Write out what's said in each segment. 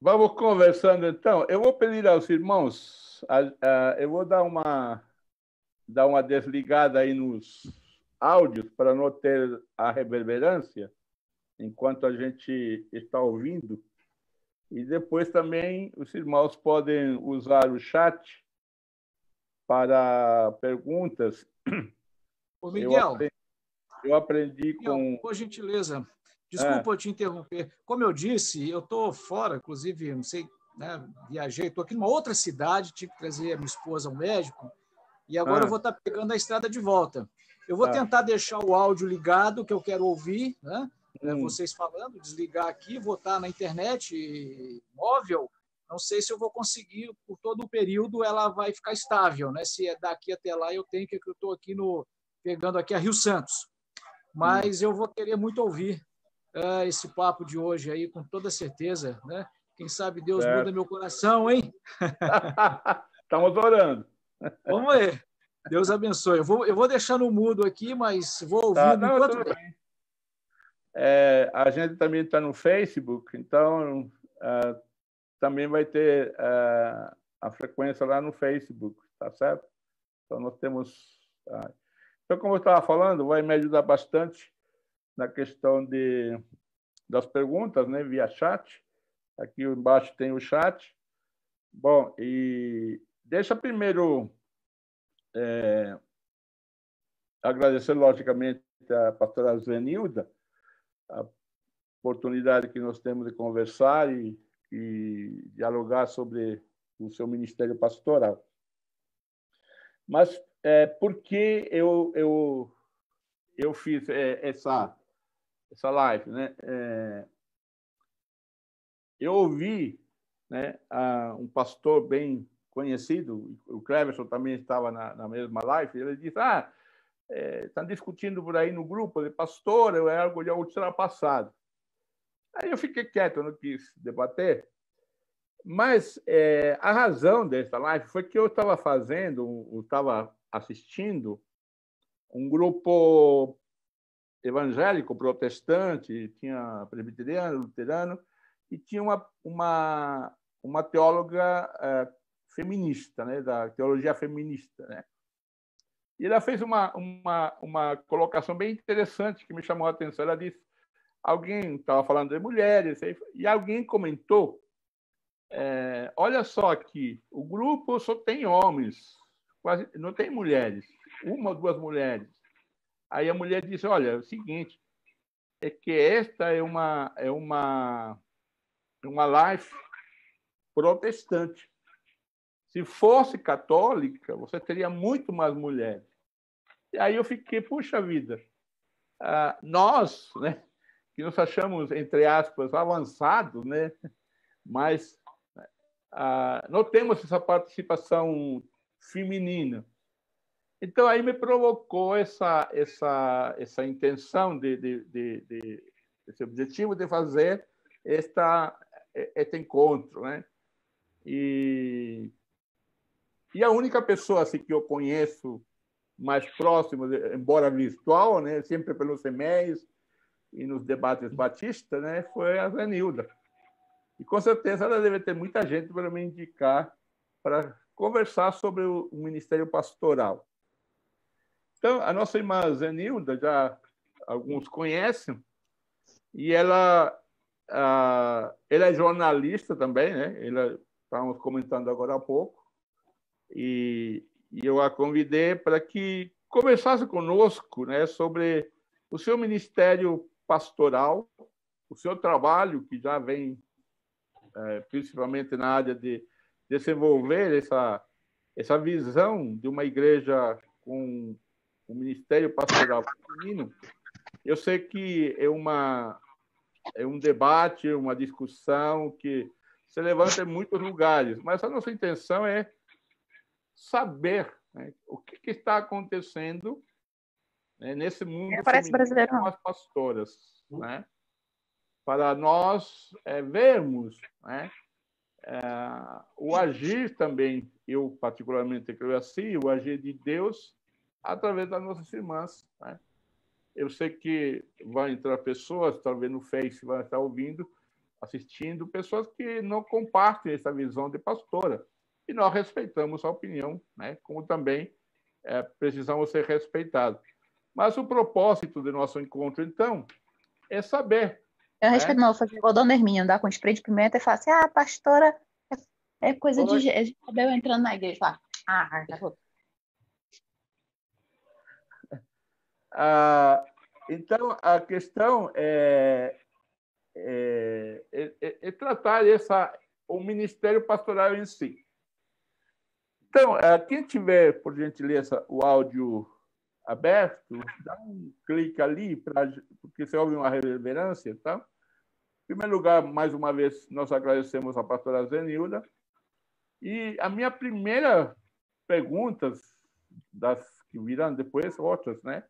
Vamos conversando então. Eu vou pedir aos irmãos, eu vou dar uma desligada aí nos áudios para não ter a reverberância enquanto a gente está ouvindo. E depois também os irmãos podem usar o chat para perguntas. Ô, Eu Miguel, aprendi, eu aprendi Miguel, com. por gentileza, Ah, desculpa eu te interromper. Como eu disse, eu estou fora, inclusive, não sei, né, viajei, estou aqui numa outra cidade, tive que trazer a minha esposa ao médico, e agora eu ah, vou estar pegando a estrada de volta. Eu vou tá. tentar deixar o áudio ligado, que eu quero ouvir, né? Hum, Vocês falando, desligar aqui, vou estar na internet móvel. Não sei se eu vou conseguir, por todo o período, ela vai ficar estável, né? Se é daqui até lá, eu tenho que eu estou aqui no pegando aqui a Rio Santos. hum, Mas eu vou querer muito ouvir esse papo de hoje aí, com toda certeza, né? Quem sabe Deus muda certo. meu coração, hein? Estamos orando. Vamos ver. Deus abençoe. Eu vou deixar no mudo aqui, mas vou Tá, ouvindo não, enquanto tudo der. bem. A gente também está no Facebook, então também vai ter a frequência lá no Facebook, tá certo? Então nós temos. Então, como eu estava falando, vai me ajudar bastante na questão das perguntas, né, via chat. Aqui embaixo tem o chat. Bom, e deixa primeiro agradecer, logicamente, a pastora Zenilda, a oportunidade que nós temos de conversar e dialogar sobre o seu ministério pastoral. Mas por que eu fiz essa live, né? Eu ouvi, né, um pastor bem conhecido, o Cleverson também estava na mesma live, ele disse, estão discutindo por aí no grupo de pastor, é algo já ultrapassado. Aí eu fiquei quieto, eu não quis debater, mas a razão dessa live foi que eu estava assistindo um grupo evangélico, protestante, tinha presbiteriano, luterano, e tinha uma teóloga feminista, né, da teologia feminista. Né? E ela fez uma colocação bem interessante que me chamou a atenção. Ela disse, alguém estava falando de mulheres, e alguém comentou, olha só aqui, o grupo só tem homens, quase não tem mulheres, uma ou duas mulheres. Aí a mulher disse, olha, é o seguinte, é que esta é uma live protestante. Se fosse católica, você teria muito mais mulheres. E aí eu fiquei, puxa vida, nós, né, que nos achamos, entre aspas, avançados, né, mas não temos essa participação feminina. Então, aí me provocou essa intenção esse objetivo de fazer este encontro, né? E a única pessoa assim, que eu conheço mais próximo, embora virtual, né, sempre pelos e-mails e nos debates batistas, né, foi a Zenilda. E com certeza ela deve ter muita gente para me indicar para conversar sobre o ministério pastoral. Então, a nossa irmã Zenilda, já alguns conhecem, e ela é jornalista também, né? Estávamos comentando agora há pouco, e eu a convidei para que conversasse conosco, né, sobre o seu ministério pastoral, o seu trabalho, que já vem principalmente na área de desenvolver essa visão de uma igreja com um ministério pastoral feminino. Eu sei que é um debate, uma discussão que se levanta em muitos lugares, mas a nossa intenção é saber, né, o que está acontecendo, né, nesse mundo Parece feminino brasileiro, com não. as pastoras, né, para nós vermos, né, o agir também, eu particularmente creio assim, o agir de Deus através das nossas irmãs. Né? Eu sei que vai entrar pessoas, talvez no Face vai estar ouvindo, assistindo pessoas que não compartem essa visão de pastora. E nós respeitamos a opinião, né? Como também precisamos ser respeitados. Mas o propósito do nosso encontro, então, é saber. Eu respeito, não, vou fazer igual a Dona Hermínia, andar com spray de pimenta e falar assim, pastora, é coisa de Jezabel entrando na igreja. Então, a questão é tratar o ministério pastoral em si. Então, quem tiver, por gentileza, o áudio aberto, dá um clique ali, porque você ouve uma reverberância, tá? Em primeiro lugar, mais uma vez, nós agradecemos a pastora Zenilda. E a minha primeira pergunta, das que virão depois, outras, né?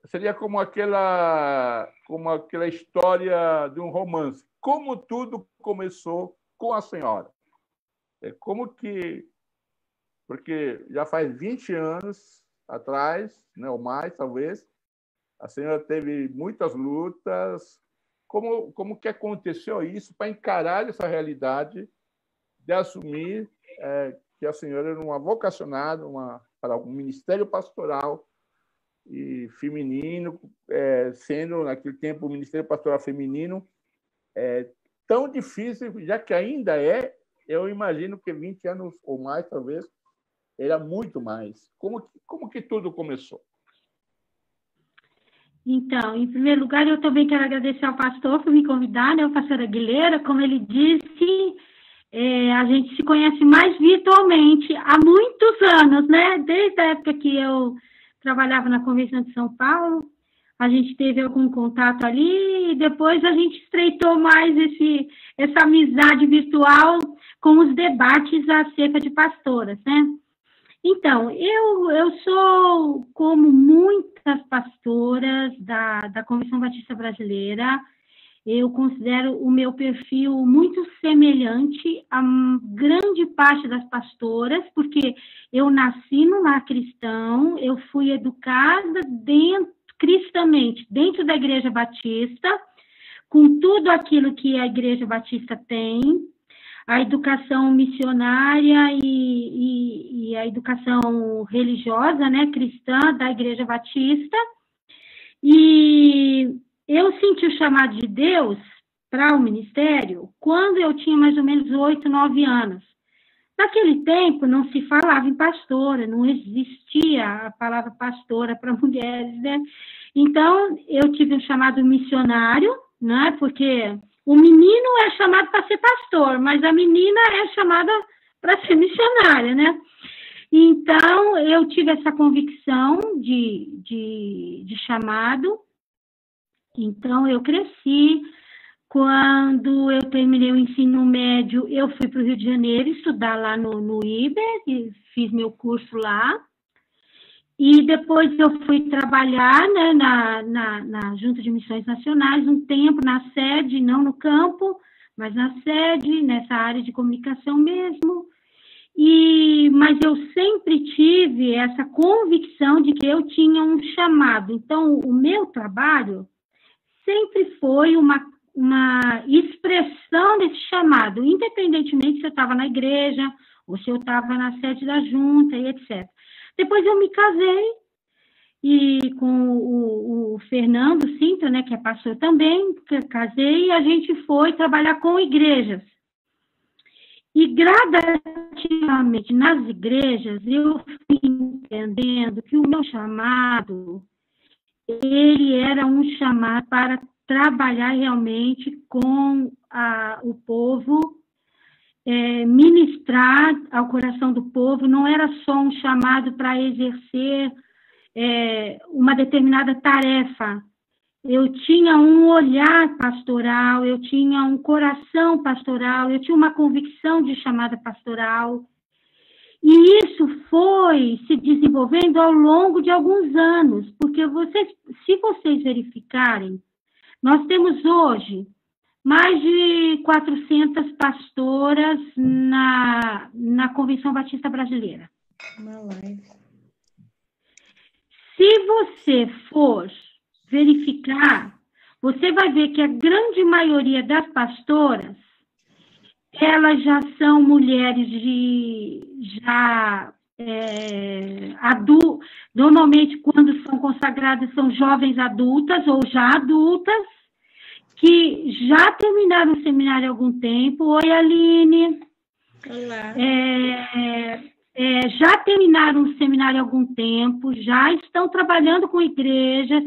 Seria como aquela história de um romance. Como tudo começou com a senhora? Como que... Porque já faz 20 anos atrás, né, ou mais, talvez, a senhora teve muitas lutas. Como que aconteceu isso para encarar essa realidade de assumir que a senhora era uma vocacionada para um ministério pastoral e feminino, sendo, naquele tempo, o ministério pastoral feminino tão difícil, já que ainda eu imagino que 20 anos ou mais, talvez, era muito mais. Como que tudo começou? Então, em primeiro lugar, eu também quero agradecer ao pastor por me convidar, né, o pastor Aguilera. Como ele disse, a gente se conhece mais virtualmente há muitos anos, né? Desde a época que eu trabalhava na Convenção de São Paulo, a gente teve algum contato ali e depois a gente estreitou mais essa amizade virtual com os debates acerca de pastoras, né? Então, eu sou, como muitas pastoras da Convenção Batista Brasileira, eu considero o meu perfil muito semelhante a grande parte das pastoras, porque eu nasci num lar cristão, eu fui educada cristamente dentro da Igreja Batista, com tudo aquilo que a Igreja Batista tem, a educação missionária e a educação religiosa, né, cristã da Igreja Batista. E eu senti o chamado de Deus para o ministério quando eu tinha mais ou menos 8, 9 anos. Naquele tempo não se falava em pastora, não existia a palavra pastora para mulheres, né? Então, eu tive um chamado missionário, né, porque... O menino é chamado para ser pastor, mas a menina é chamada para ser missionária, né? Então, eu tive essa convicção de chamado. Então, eu cresci. Quando eu terminei o ensino médio, eu fui para o Rio de Janeiro estudar lá no IBER, e fiz meu curso lá. E depois eu fui trabalhar, né, na Junta de Missões Nacionais, um tempo na sede, não no campo, mas na sede, nessa área de comunicação mesmo. Mas eu sempre tive essa convicção de que eu tinha um chamado. Então, o meu trabalho sempre foi uma expressão desse chamado, independentemente se eu estava na igreja ou se eu estava na sede da junta e etc. Depois eu me casei e com o Fernando Sintra, né, que é pastor também, casei, e a gente foi trabalhar com igrejas. E gradativamente nas igrejas eu fui entendendo que o meu chamado, ele era um chamado para trabalhar realmente com o povo, ministrar ao coração do povo, não era só um chamado para exercer uma determinada tarefa. Eu tinha um olhar pastoral, eu tinha um coração pastoral, eu tinha uma convicção de chamada pastoral. E isso foi se desenvolvendo ao longo de alguns anos, porque se vocês verificarem, nós temos hoje mais de 400 pastoras na Convenção Batista Brasileira. Se você for verificar, você vai ver que a grande maioria das pastoras, elas já são mulheres normalmente, quando são consagradas, são jovens adultas ou já adultas, que já terminaram o seminário há algum tempo. Oi, Aline. Olá. Já terminaram o seminário há algum tempo, já estão trabalhando com igrejas,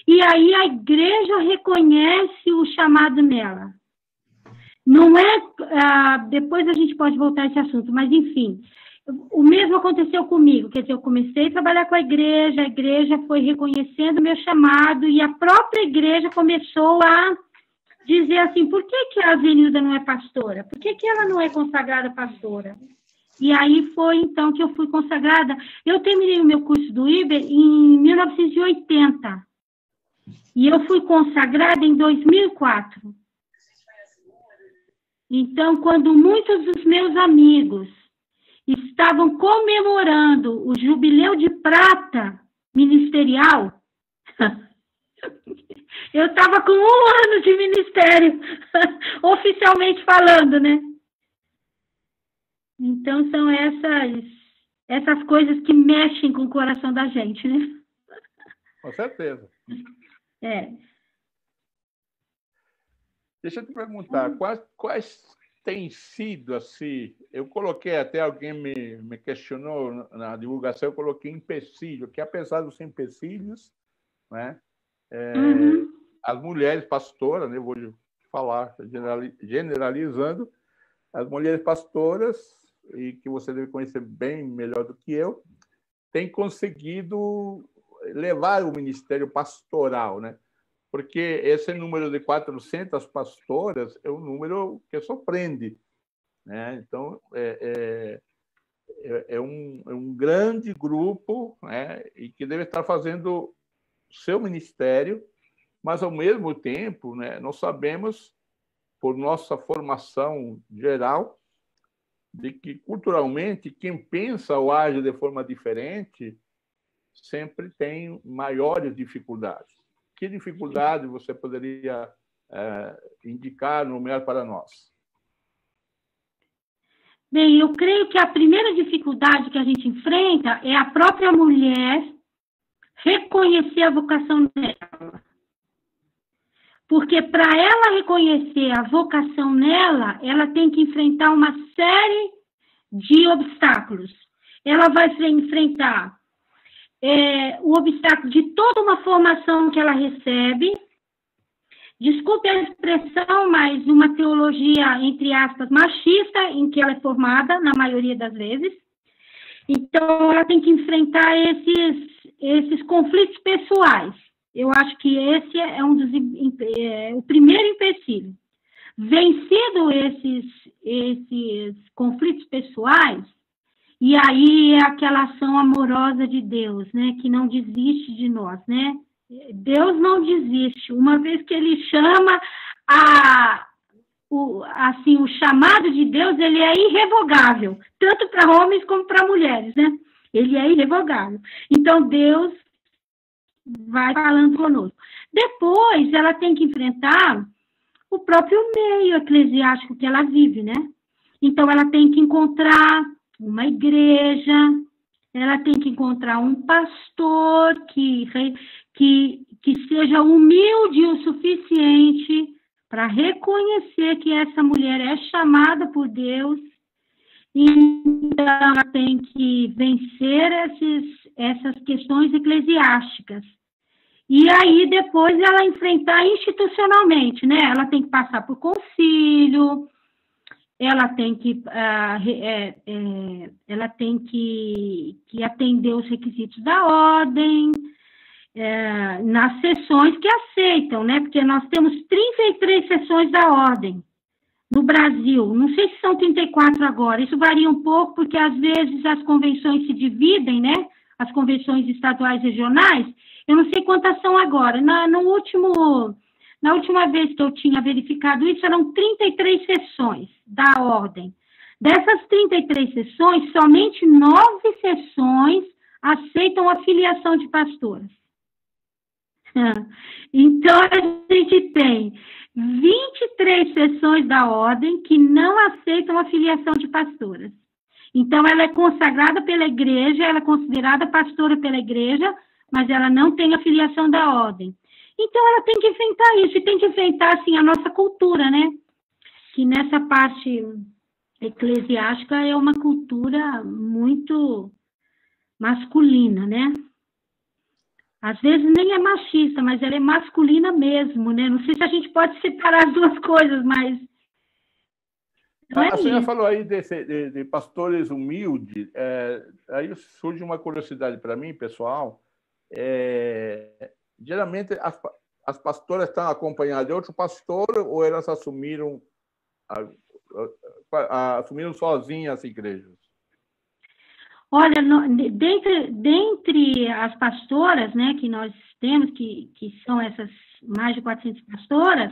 e aí a igreja reconhece o chamado nela. Não é... depois a gente pode voltar a esse assunto, mas, enfim, o mesmo aconteceu comigo. Quer dizer, eu comecei a trabalhar com a igreja foi reconhecendo o meu chamado, e a própria igreja começou a dizer assim, por que a Zenilda não é pastora? Por que ela não é consagrada pastora? E aí foi, então, que eu fui consagrada. Eu terminei o meu curso do IBER em 1980. E eu fui consagrada em 2004. Então, quando muitos dos meus amigos estavam comemorando o jubileu de prata ministerial, eu estava com 1 ano de ministério, oficialmente falando, né? Então, são essas coisas que mexem com o coração da gente, né? Com certeza. Deixa eu te perguntar, quais têm sido, assim, eu coloquei até, alguém me questionou na divulgação, eu coloquei empecilho, que apesar dos empecilhos, né, as mulheres pastoras, né, eu vou falar generalizando, as mulheres pastoras, e que você deve conhecer bem melhor do que eu, têm conseguido levar o ministério pastoral, né? Porque esse número de 400 pastoras é um número que surpreende, né? Então, é um grande grupo, né? E que deve estar fazendo seu ministério, mas, ao mesmo tempo, né, nós sabemos, por nossa formação geral, de que, culturalmente, quem pensa ou age de forma diferente sempre tem maiores dificuldades. Que dificuldade você poderia indicar, nomear para nós? Bem, eu creio que a primeira dificuldade que a gente enfrenta é a própria mulher reconhecer a vocação dela. Porque, para ela reconhecer a vocação nela, ela tem que enfrentar uma série de obstáculos. Ela vai enfrentar o obstáculo de toda uma formação que ela recebe. Desculpe a expressão, mas uma teologia, entre aspas, machista, em que ela é formada, na maioria das vezes. Então, ela tem que enfrentar esses conflitos pessoais. Eu acho que esse é o primeiro empecilho. Vencido esses conflitos pessoais, e aí é aquela ação amorosa de Deus, né, que não desiste de nós, né? Deus não desiste. Uma vez que ele chama, o chamado de Deus, ele é irrevogável, tanto para homens como para mulheres, né? Ele é irrevogável. Então, Deus vai falando conosco. Depois, ela tem que enfrentar o próprio meio eclesiástico que ela vive, né? Então, ela tem que encontrar uma igreja, ela tem que encontrar um pastor que seja humilde o suficiente para reconhecer que essa mulher é chamada por Deus. Então, ela tem que vencer essas questões eclesiásticas. E aí, depois, ela enfrentar institucionalmente, né? Ela tem que passar por concílio, ela tem que atender os requisitos da ordem, nas sessões que aceitam, né? Porque nós temos 33 sessões da ordem no Brasil. Não sei se são 34 agora, isso varia um pouco, porque às vezes as convenções se dividem, né? As convenções estaduais e regionais. Eu não sei quantas são agora. Na última vez que eu tinha verificado isso, eram 33 sessões da ordem. Dessas 33 sessões, somente 9 sessões aceitam a filiação de pastoras. Então, a gente tem 23 seções da ordem que não aceitam a filiação de pastoras. Então, ela é consagrada pela igreja, ela é considerada pastora pela igreja, mas ela não tem a filiação da ordem. Então, ela tem que enfrentar isso, e tem que enfrentar, assim, a nossa cultura, né? Que nessa parte eclesiástica é uma cultura muito masculina, né? Às vezes nem é machista, mas ela é masculina mesmo, né? Não sei se a gente pode separar as duas coisas, mas... A senhora falou aí de pastores humildes, aí surge uma curiosidade para mim, pessoal. Geralmente, as pastoras estão acompanhadas de outro pastor ou elas assumiram sozinhas as igrejas? Olha, dentre as pastoras, né, que nós temos, que são essas mais de 400 pastoras,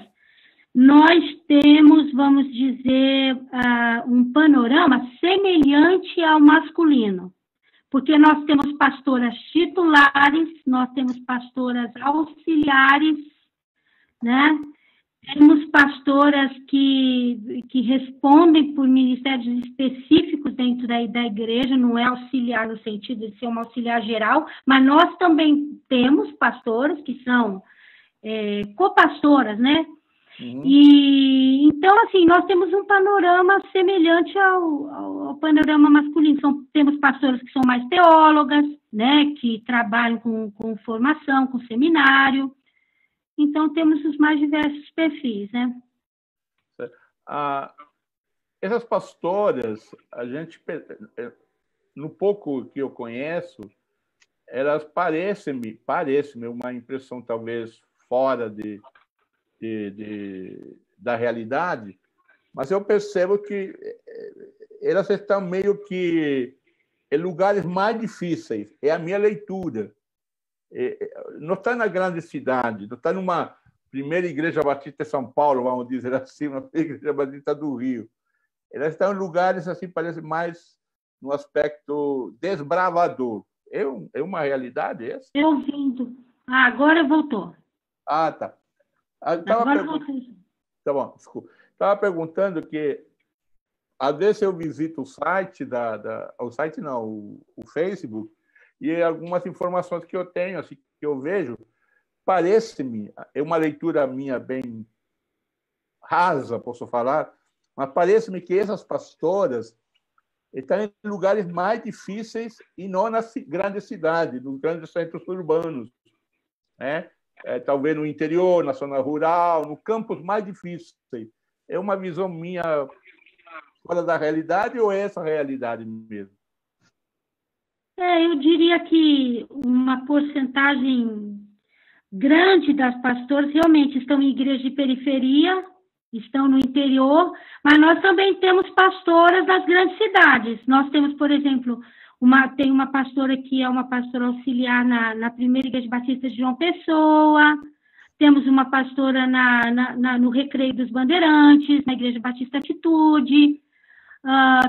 nós temos, vamos dizer, um panorama semelhante ao masculino, porque nós temos pastoras titulares, nós temos pastoras auxiliares, né? Temos pastoras que respondem por ministérios específicos dentro da igreja, não é auxiliar no sentido de ser uma auxiliar geral, mas nós também temos pastoras que são copastoras, né? Uhum. E, então, assim, nós temos um panorama semelhante ao panorama masculino. Temos pastoras que são mais teólogas, né, que trabalham com formação, com seminário. Então, temos os mais diversos perfis, né? Essas pastoras, a gente, no pouco que eu conheço, elas parecem-me uma impressão talvez fora da realidade, mas eu percebo que elas estão meio que em lugares mais difíceis. É a minha leitura. Não está na grande cidade, não está numa primeira igreja batista de São Paulo, vamos dizer assim, uma igreja batista do Rio. Elas estão em lugares, assim, parece mais no aspecto desbravador. É uma realidade essa? Eu ouvindo. Agora voltou. Tá. Tá bom, desculpa. Estava perguntando que, às vezes, eu visito o site o Facebook, e algumas informações que eu tenho, assim, que eu vejo, parece-me, é uma leitura minha bem rasa, posso falar, mas parece-me que essas pastoras estão em lugares mais difíceis e não nas grandes cidades, nos grandes centros urbanos, né? Talvez no interior, na zona rural, no campos mais difíceis. É uma visão minha fora da realidade ou é essa a realidade mesmo? Eu diria que uma porcentagem grande das pastoras realmente estão em igreja de periferia, estão no interior, mas nós também temos pastoras das grandes cidades. Nós temos, por exemplo, tem uma pastora que é uma pastora auxiliar na primeira igreja batista de João Pessoa, temos uma pastora no Recreio dos Bandeirantes, na igreja batista Atitude,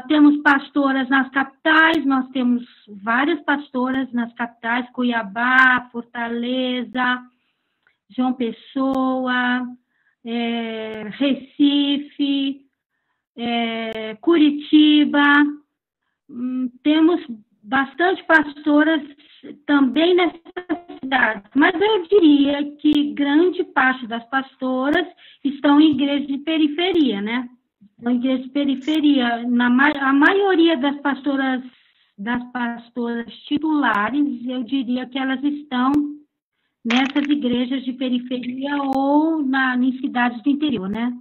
temos pastoras nas capitais, nós temos várias pastoras nas capitais, Cuiabá, Fortaleza, João Pessoa, Recife, Curitiba. Temos bastante pastoras também nessas cidades, mas eu diria que grande parte das pastoras estão em igrejas de periferia, né? Na igreja de periferia, a maioria das pastoras titulares, eu diria que elas estão nessas igrejas de periferia ou em cidades do interior, né?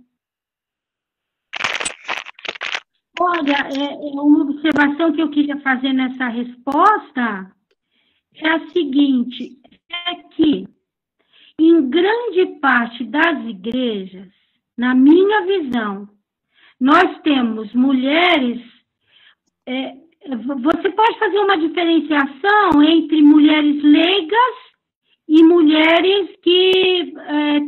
Olha, uma observação que eu queria fazer nessa resposta é a seguinte, é que em grande parte das igrejas, na minha visão, nós temos mulheres, você pode fazer uma diferenciação entre mulheres leigas e mulheres que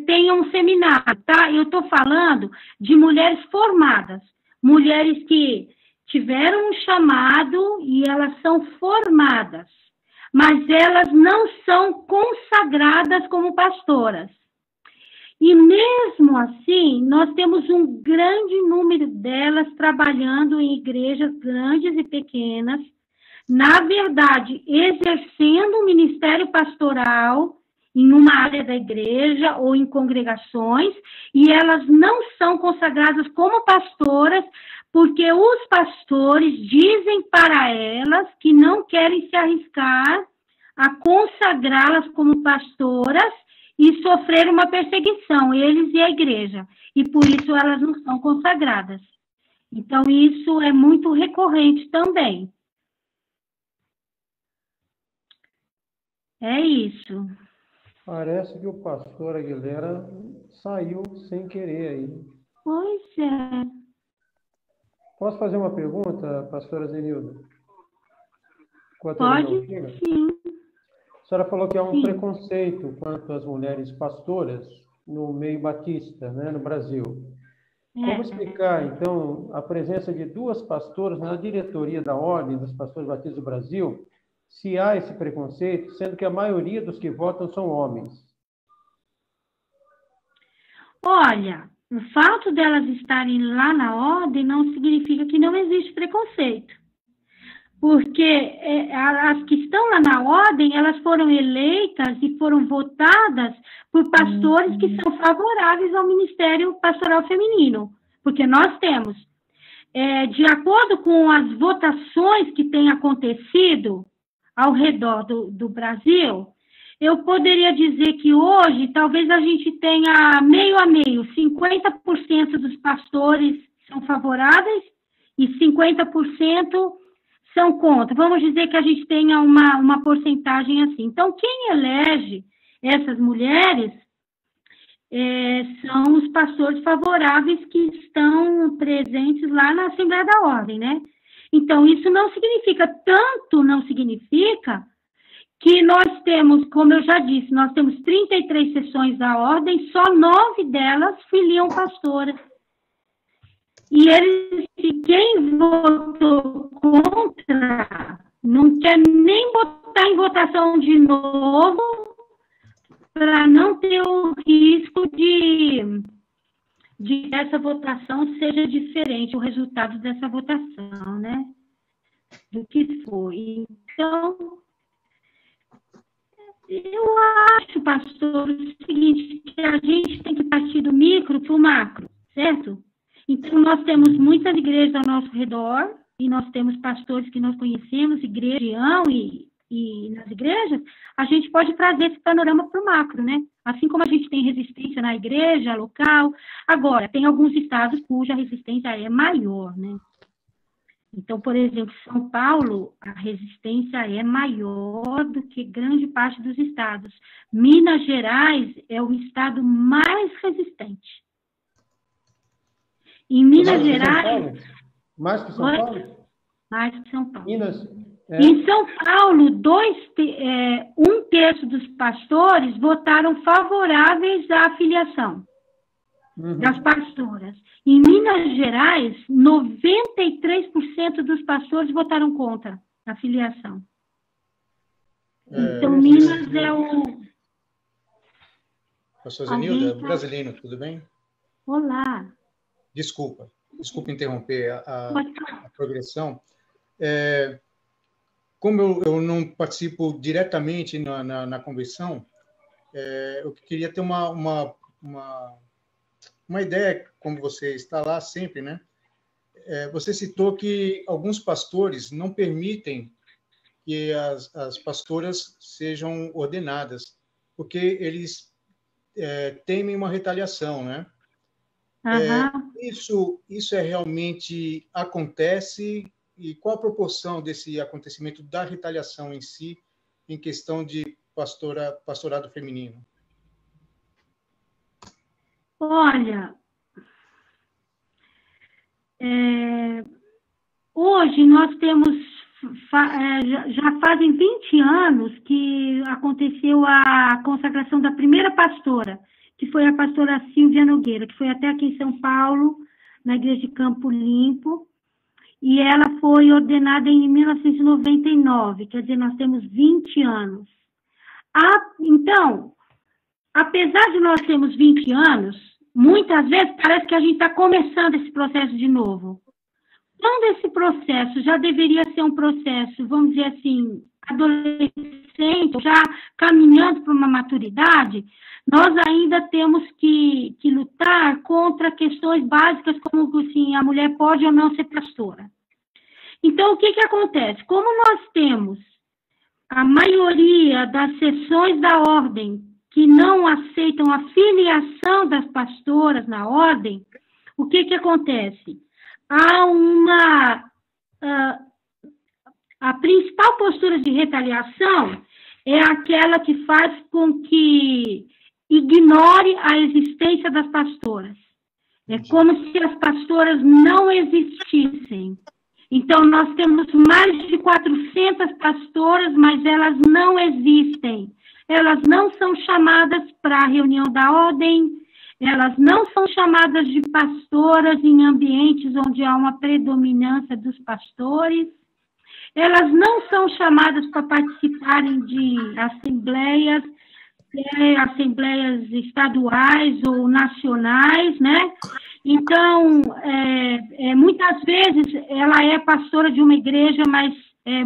tenham um seminário, tá? Eu estou falando de mulheres formadas, mulheres que tiveram um chamado e elas são formadas. mas elas não são consagradas como pastoras. E mesmo assim, nós temos um grande número delas trabalhando em igrejas grandes e pequenas, na verdade, exercendo o ministério pastoral em uma área da igreja ou em congregações, e elas não são consagradas como pastoras, porque os pastores dizem para elas que não querem se arriscar a consagrá-las como pastoras e sofrer uma perseguição, eles e a igreja, e por isso elas não são consagradas. Então, isso é muito recorrente também. É isso. Parece que o pastor Aguilera saiu sem querer aí. Pois é. Posso fazer uma pergunta, pastora Zenilda? Pode, sim. A senhora falou que há um Sim. preconceito quanto às mulheres pastoras no meio batista, né, no Brasil. Como explicar, então, a presença de 2 pastoras na diretoria da Ordem dos Pastores Batistas do Brasil, se há esse preconceito, sendo que a maioria dos que votam são homens? Olha, o fato delas estarem lá na Ordem não significa que não existe preconceito. Porque as que estão lá na Ordem, elas foram eleitas e foram votadas por pastores que são favoráveis ao Ministério Pastoral Feminino. Porque nós temos, de acordo com as votações que têm acontecido ao redor do Brasil, eu poderia dizer que hoje talvez a gente tenha meio a meio, 50% dos pastores são favoráveis e 50% são contra. Vamos dizer que a gente tenha uma porcentagem assim. Então, quem elege essas mulheres são os pastores favoráveis que estão presentes lá na Assembleia da Ordem, né? Então, isso não significa, não significa que nós temos, como eu já disse, nós temos 33 sessões da Ordem, só 9 delas filiam pastoras. E quem votou contra não quer nem botar em votação de novo para não ter o risco de essa votação seja diferente, o resultado dessa votação, né? Do que foi. Então, eu acho, pastor, o seguinte, que a gente tem que partir do micro para o macro, certo? Então, nós temos muitas igrejas ao nosso redor, e nós temos pastores que nós conhecemos, igreja e nas igrejas, a gente pode trazer esse panorama para o macro, né? Assim como a gente tem resistência na igreja local, agora, tem alguns estados cuja resistência é maior, né? Então, por exemplo, São Paulo, a resistência é maior do que grande parte dos estados. Minas Gerais é o estado mais resistente. Em Minas Gerais... Mais que São Paulo? Mais que São Paulo. Minas... Em São Paulo, 1/3 dos pastores votaram favoráveis à filiação das pastoras. Em Minas Gerais, 93% dos pastores votaram contra a filiação. Então, Minas é o... Pastor Zenilda, brasileiro, tudo bem? Olá. Desculpa interromper a progressão. Como eu não participo diretamente na convenção, eu queria ter uma ideia, como você está lá sempre, né? Você citou que alguns pastores não permitem que as pastoras sejam ordenadas, porque eles temem uma retaliação, né? Isso realmente acontece? E qual a proporção desse acontecimento da retaliação em si, em questão de pastorado feminino? Olha, hoje nós temos, já fazem 20 anos que aconteceu a consagração da primeira pastora, que foi a pastora Silvia Nogueira, que foi até aqui em São Paulo, na igreja de Campo Limpo. e ela foi ordenada em 1999, quer dizer, nós temos 20 anos. Então, apesar de nós termos 20 anos, muitas vezes parece que a gente está começando esse processo de novo. Quando esse processo já deveria ser um processo, vamos dizer assim, adolescente, já caminhando para uma maturidade, nós ainda temos que lutar contra questões básicas como assim, a mulher pode ou não ser pastora. Então, o que acontece? Como nós temos a maioria das seções da ordem que não aceitam a filiação das pastoras na ordem, o que acontece? Há a principal postura de retaliação é aquela que faz com que ignore a existência das pastoras. É como se as pastoras não existissem. Então, nós temos mais de 400 pastoras, mas elas não existem. Elas não são chamadas para a reunião da ordem, elas não são chamadas de pastoras em ambientes onde há uma predominância dos pastores, elas não são chamadas para participarem de assembleias estaduais ou nacionais, né? Então, muitas vezes ela é pastora de uma igreja, mas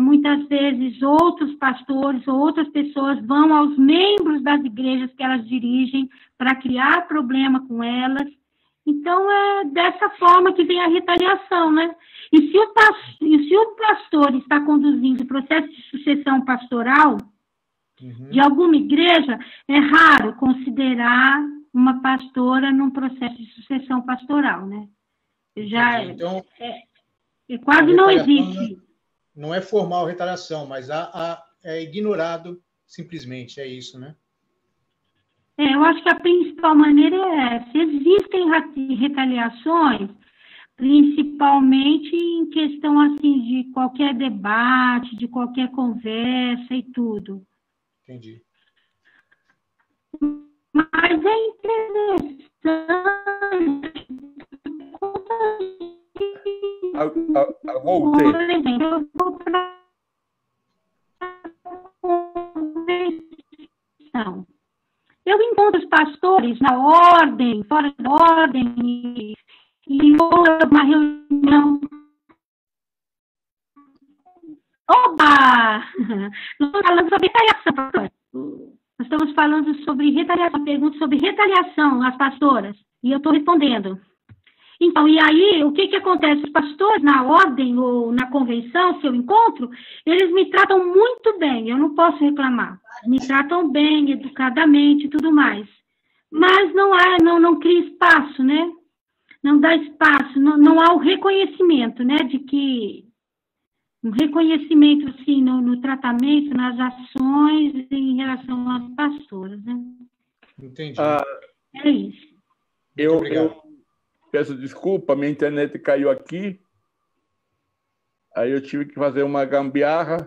muitas vezes outros pastores ou outras pessoas vão aos membros das igrejas que elas dirigem para criar problema com elas. Então, é dessa forma que vem a retaliação, né? E se o pastor está conduzindo o processo de sucessão pastoral de alguma igreja, é raro considerar uma pastora num processo de sucessão pastoral, né? Então, quase não existe. Não é formal retaliação, mas é ignorado simplesmente, é isso, né? Eu acho que a principal maneira é essa. Existem retaliações, principalmente em questão assim de qualquer debate, de qualquer conversa e tudo. Entendi. Mas é interessante. Voltei. Por exemplo, eu vou para convenção. Eu encontro os pastores na ordem, fora da ordem, e uma reunião. Oba! Nós estamos falando sobre retaliação, pastor. Nós estamos falando sobre retaliação, perguntas sobre retaliação às pastoras, e eu estou respondendo. Então, e aí, o que acontece? Os pastores na ordem ou na convenção, se eu encontro, eles me tratam muito bem, eu não posso reclamar. Me tratam bem, educadamente e tudo mais. Mas não cria espaço, né? Não dá espaço, não há o reconhecimento, né? De que um reconhecimento, assim, no tratamento, nas ações em relação às pastoras, né? Entendi. É isso. Eu peço desculpa, minha internet caiu aqui, aí eu tive que fazer uma gambiarra.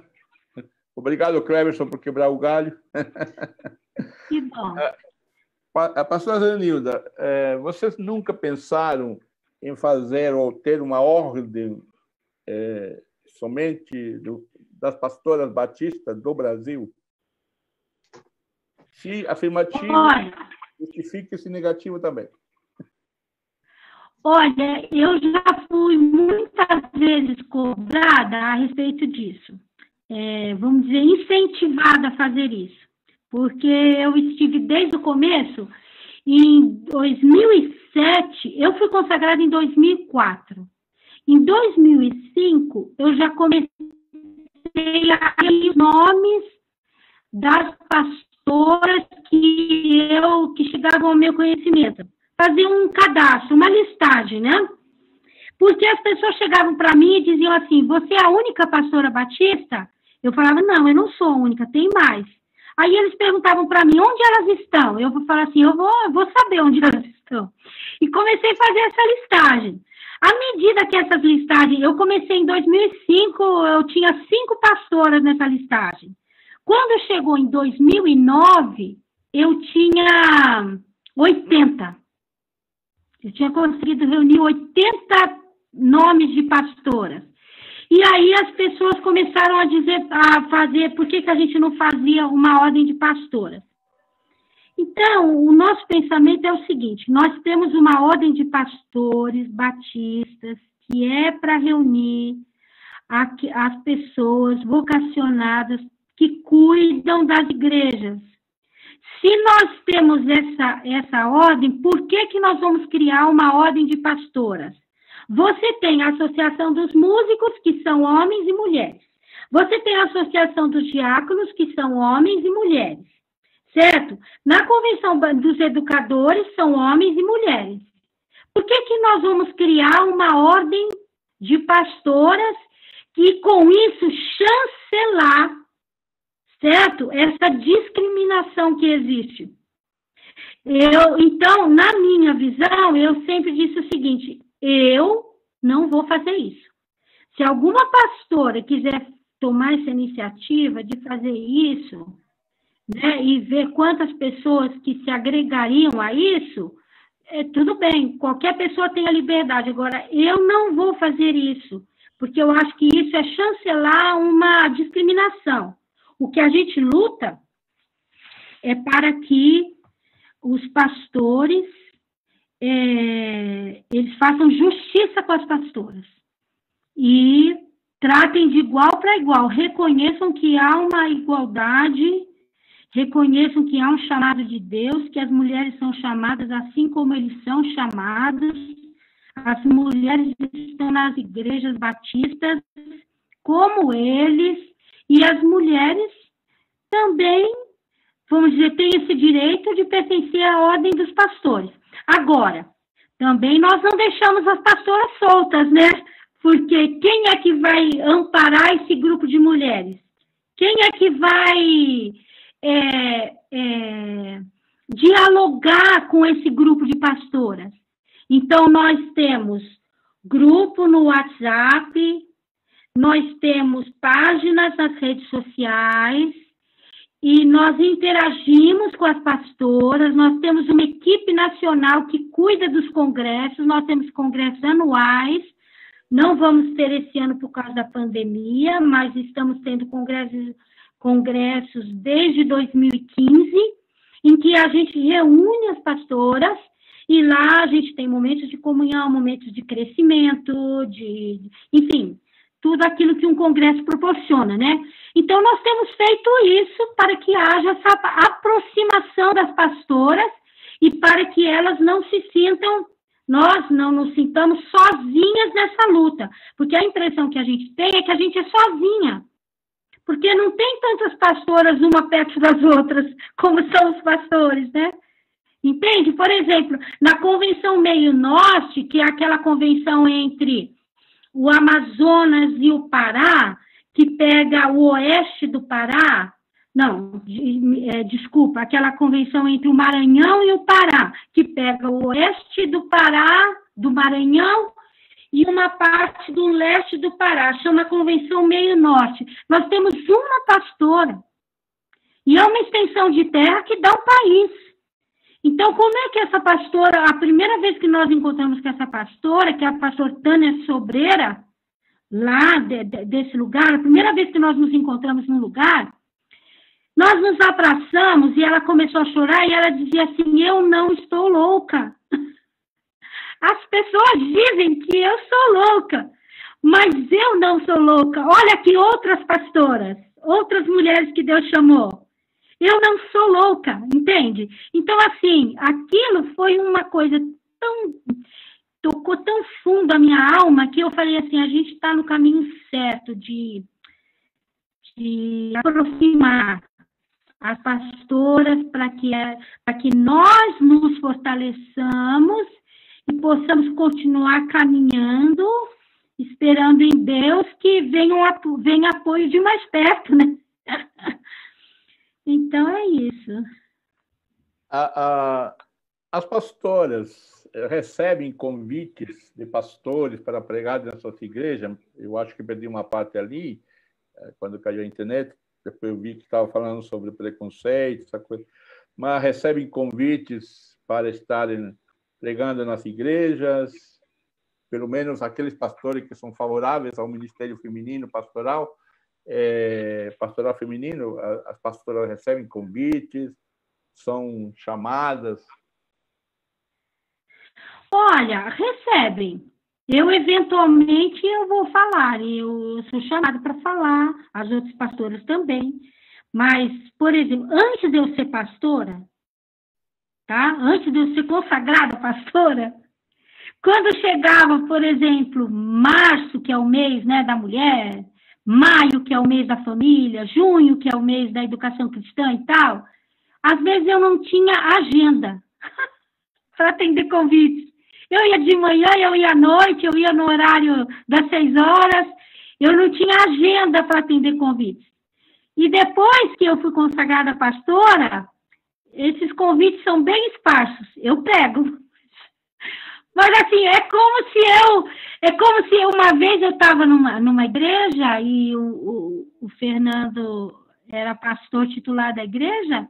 Obrigado, Cleverson, por quebrar o galho. Que bom. A pastora Zenilda, vocês nunca pensaram em fazer ou ter uma ordem somente das pastoras batistas do Brasil? Se afirmativo, justifique se negativo também. Olha, eu já fui muitas vezes cobrada a respeito disso. Vamos dizer, incentivada a fazer isso. Porque eu estive desde o começo, em 2007, eu fui consagrada em 2004. Em 2005, eu já comecei a ter os nomes das pastoras que chegavam ao meu conhecimento. Fazer um cadastro, uma listagem, né? Porque as pessoas chegavam para mim e diziam assim, você é a única pastora batista? Eu falava, não, eu não sou a única, tem mais. Aí eles perguntavam para mim, onde elas estão? Eu vou falar assim, eu vou saber onde elas estão. E comecei a fazer essa listagem. À medida que essas listagens, eu comecei em 2005, eu tinha 5 pastoras nessa listagem. Quando chegou em 2009, eu tinha 80. Eu tinha conseguido reunir 80 nomes de pastoras. E aí as pessoas começaram a fazer, por que a gente não fazia uma ordem de pastoras? Então, o nosso pensamento é o seguinte, nós temos uma ordem de pastores batistas, que é para reunir as pessoas vocacionadas que cuidam das igrejas. Se nós temos essa ordem, por que nós vamos criar uma ordem de pastoras? Você tem a Associação dos Músicos, que são homens e mulheres. Você tem a Associação dos Diáconos, que são homens e mulheres. Certo? Na Convenção dos Educadores, são homens e mulheres. Por que nós vamos criar uma ordem de pastoras que, com isso, chancelar, certo? Essa discriminação que existe. Então, na minha visão, eu sempre disse o seguinte, eu não vou fazer isso. Se alguma pastora quiser tomar essa iniciativa de fazer isso, né, e ver quantas pessoas que se agregariam a isso, tudo bem, qualquer pessoa tem a liberdade. Agora, eu não vou fazer isso, porque eu acho que isso é chancelar uma discriminação. O que a gente luta é para que os pastores eles façam justiça com as pastoras e tratem de igual para igual, reconheçam que há uma igualdade, reconheçam que há um chamado de Deus, que as mulheres são chamadas assim como eles são chamados, as mulheres estão nas igrejas batistas como eles, e as mulheres também, vamos dizer, têm esse direito de pertencer à ordem dos pastores. Agora, também nós não deixamos as pastoras soltas, né? Porque quem é que vai amparar esse grupo de mulheres? Quem é que vai dialogar com esse grupo de pastoras? Então, nós temos grupo no WhatsApp, nós temos páginas nas redes sociais, e nós interagimos com as pastoras, nós temos uma equipe nacional que cuida dos congressos, nós temos congressos anuais, não vamos ter esse ano por causa da pandemia, mas estamos tendo congressos desde 2015, em que a gente reúne as pastoras, e lá a gente tem momentos de comunhão, momentos de crescimento, enfim, tudo aquilo que um congresso proporciona, né? Então, nós temos feito isso para que haja essa aproximação das pastoras e para que elas não se sintam, nós não nos sintamos sozinhas nessa luta, porque a impressão que a gente tem é que a gente é sozinha, porque não tem tantas pastoras uma perto das outras como são os pastores, né? Entende? Por exemplo, na Convenção Meio Norte, que é aquela convenção entre o Amazonas e o Pará, que pega o oeste do Pará, desculpa, aquela convenção entre o Maranhão e o Pará, que pega o oeste do Pará, do Maranhão, e uma parte do leste do Pará, chama Convenção Meio Norte. Nós temos uma pastora, e é uma extensão de terra que dá um país. Então, como é que essa pastora, a primeira vez que nós encontramos com essa pastora, que é a pastora Tânia Sobreira, lá desse lugar, a primeira vez que nós nos encontramos num lugar, nós nos abraçamos e ela começou a chorar e ela dizia assim, eu não estou louca. As pessoas dizem que eu sou louca, mas eu não sou louca. Olha aqui outras pastoras, outras mulheres que Deus chamou. Eu não sou louca, entende? Então, assim, aquilo foi uma coisa tocou tão fundo a minha alma que eu falei assim, a gente está no caminho certo de aproximar as pastoras para que nós nos fortaleçamos e possamos continuar caminhando, esperando em Deus que venha apoio de mais perto, né? Então, é isso. As pastoras recebem convites de pastores para pregar na sua igreja? Eu acho que perdi uma parte ali, quando caiu a internet, depois eu vi que estava falando sobre preconceito, essa coisa. Mas recebem convites para estarem pregando nas igrejas? pelo menos aqueles pastores que são favoráveis ao ministério feminino pastoral, pastoral feminino, as pastoras recebem convites, são chamadas? Olha, recebem. Eu, eventualmente, eu vou falar, eu sou chamada para falar, as outras pastoras também. Mas, por exemplo, antes de eu ser pastora, tá? Antes de eu ser consagrada pastora, quando chegava, por exemplo, março, que é o mês, né, da mulher, maio, que é o mês da família, junho, que é o mês da educação cristã e tal, às vezes eu não tinha agenda para atender convites. Eu ia de manhã, eu ia à noite, eu ia no horário das 6 horas, eu não tinha agenda para atender convites. E depois que eu fui consagrada pastora, esses convites são bem esparsos, eu pego. Mas assim, é como se uma vez eu estava numa igreja e o Fernando era pastor titular da igreja,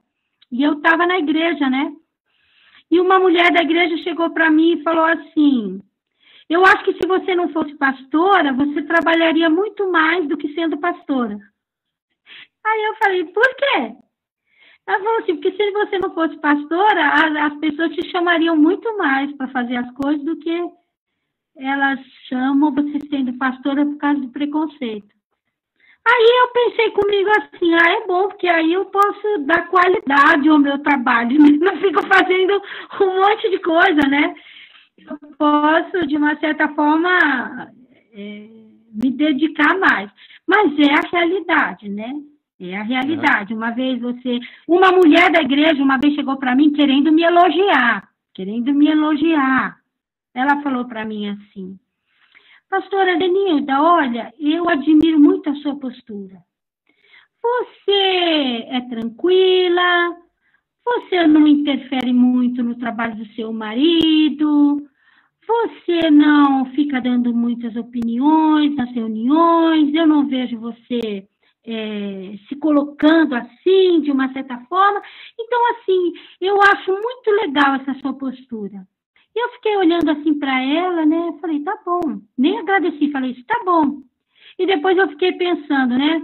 e eu estava na igreja, né? E uma mulher da igreja chegou para mim e falou assim, eu acho que se você não fosse pastora, você trabalharia muito mais do que sendo pastora. Aí eu falei, por quê? Ela falou assim, porque se você não fosse pastora, as pessoas te chamariam muito mais para fazer as coisas do que elas chamam você sendo pastora por causa do preconceito. Aí eu pensei comigo assim, é bom, porque aí eu posso dar qualidade ao meu trabalho, não fico fazendo um monte de coisa, né? Eu posso, de uma certa forma, me dedicar mais. Mas é a realidade, né? É a realidade. Uma mulher da igreja, uma vez chegou para mim querendo me elogiar. Ela falou para mim assim, pastora Denilda, olha, eu admiro muito a sua postura. Você é tranquila, você não interfere muito no trabalho do seu marido, você não fica dando muitas opiniões nas reuniões, eu não vejo você se colocando assim, de uma certa forma. Então, assim, eu acho muito legal essa sua postura. E eu fiquei olhando assim para ela, né? Falei, tá bom. Nem agradeci, falei, isso tá bom. E depois eu fiquei pensando, né?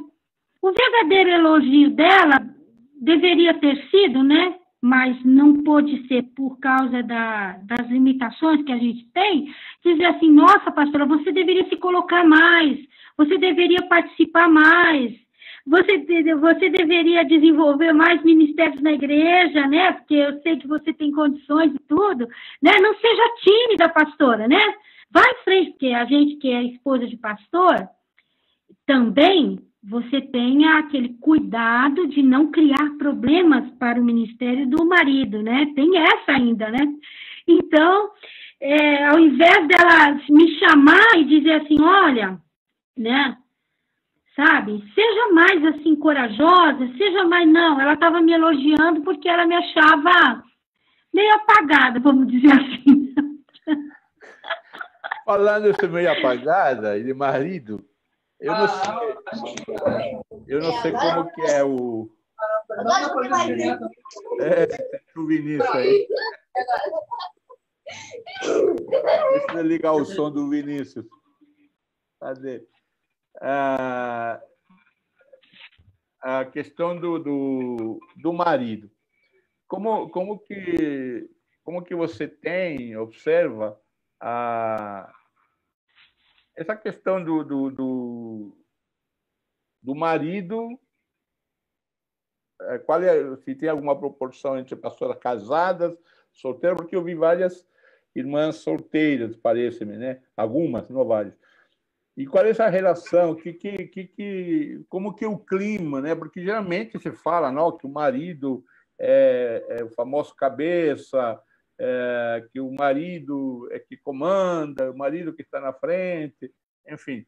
O verdadeiro elogio dela deveria ter sido, né? Mas não pôde ser por causa das limitações que a gente tem, dizer assim, nossa, pastora, você deveria se colocar mais, você deveria participar mais, você deveria desenvolver mais ministérios na igreja, né? Porque eu sei que você tem condições e tudo, né? Não seja tímida, pastora, né? Vai em frente, porque a gente que é esposa de pastor, também você tenha aquele cuidado de não criar problemas para o ministério do marido, né? Tem essa ainda, né? Então, ao invés dela me chamar e dizer assim, olha, né? Sabe? Seja mais, assim, corajosa, seja mais... Não, ela estava me elogiando porque ela me achava meio apagada, vamos dizer assim. Falando isso meio apagada, e de marido, eu não sei como que é o Vinícius aí. Deixa eu ligar o som do Vinícius. Cadê? A questão do marido. Como que você observa essa questão do marido? Se tem alguma proporção entre pastoras casadas, solteiras? Porque eu vi várias irmãs solteiras, parece-me, né? Algumas, não várias. E qual é essa relação? Como que é o clima, né? Porque geralmente se fala, não, que o marido é o famoso cabeça, que o marido é que comanda, o marido que está na frente, enfim.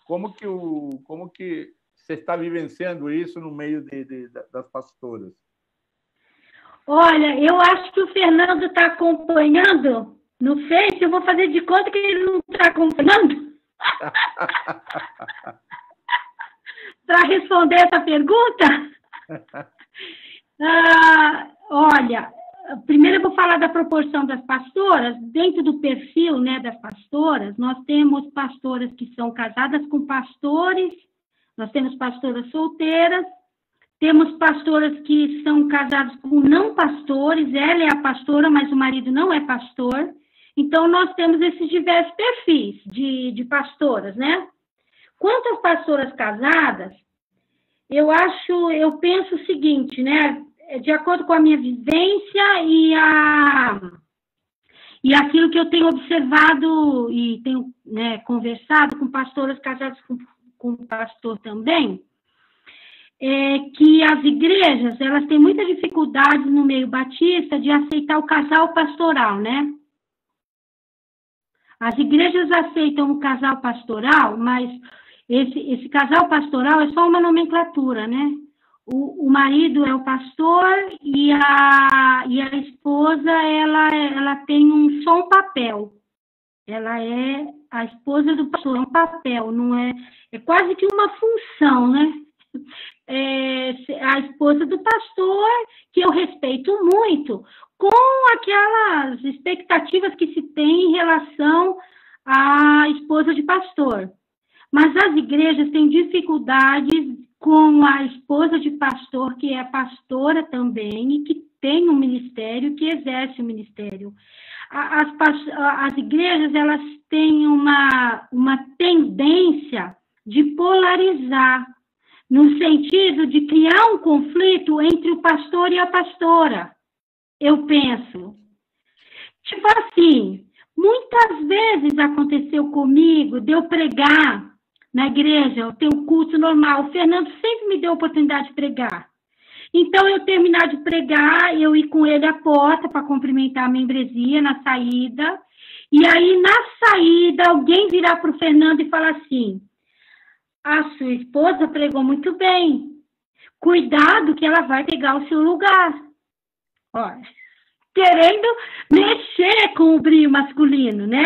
Como que você está vivenciando isso no meio das pastoras? Olha, eu acho que o Fernando está acompanhando no Face, eu vou fazer de conta que ele não está acompanhando. Para responder essa pergunta, olha, primeiro eu vou falar da proporção das pastoras. Dentro do perfil, né, das pastoras, nós temos pastoras que são casadas com pastores, nós temos pastoras solteiras, temos pastoras que são casadas com não pastores, ela é a pastora, mas o marido não é pastor. Então, nós temos esses diversos perfis de pastoras, né? Quanto às pastoras casadas, eu penso o seguinte, né? De acordo com a minha vivência e aquilo que eu tenho observado e tenho, né, conversado com pastoras casadas com pastor também, é que as igrejas, elas têm muita dificuldade no meio batista de aceitar o casal pastoral, né? As igrejas aceitam o casal pastoral, mas esse casal pastoral é só uma nomenclatura, né? O marido é o pastor e a esposa, ela tem só um papel. Ela é a esposa do pastor, é um papel, não é quase que uma função, né? A esposa do pastor, que eu respeito muito, com aquelas expectativas que se tem em relação à esposa de pastor. Mas as igrejas têm dificuldades com a esposa de pastor, que é pastora também, e que tem um ministério, que exerce o ministério. As igrejas, elas têm uma tendência de polarizar, no sentido de criar um conflito entre o pastor e a pastora. Eu penso, tipo assim, muitas vezes aconteceu comigo de eu pregar na igreja, eu tenho culto normal, o Fernando sempre me deu a oportunidade de pregar. Então, eu terminar de pregar, eu ir com ele à porta para cumprimentar a membresia na saída, e aí, na saída, alguém virar para o Fernando e falar assim: a sua esposa pregou muito bem, cuidado que ela vai pegar o seu lugar. Olha, querendo mexer com o brilho masculino, né?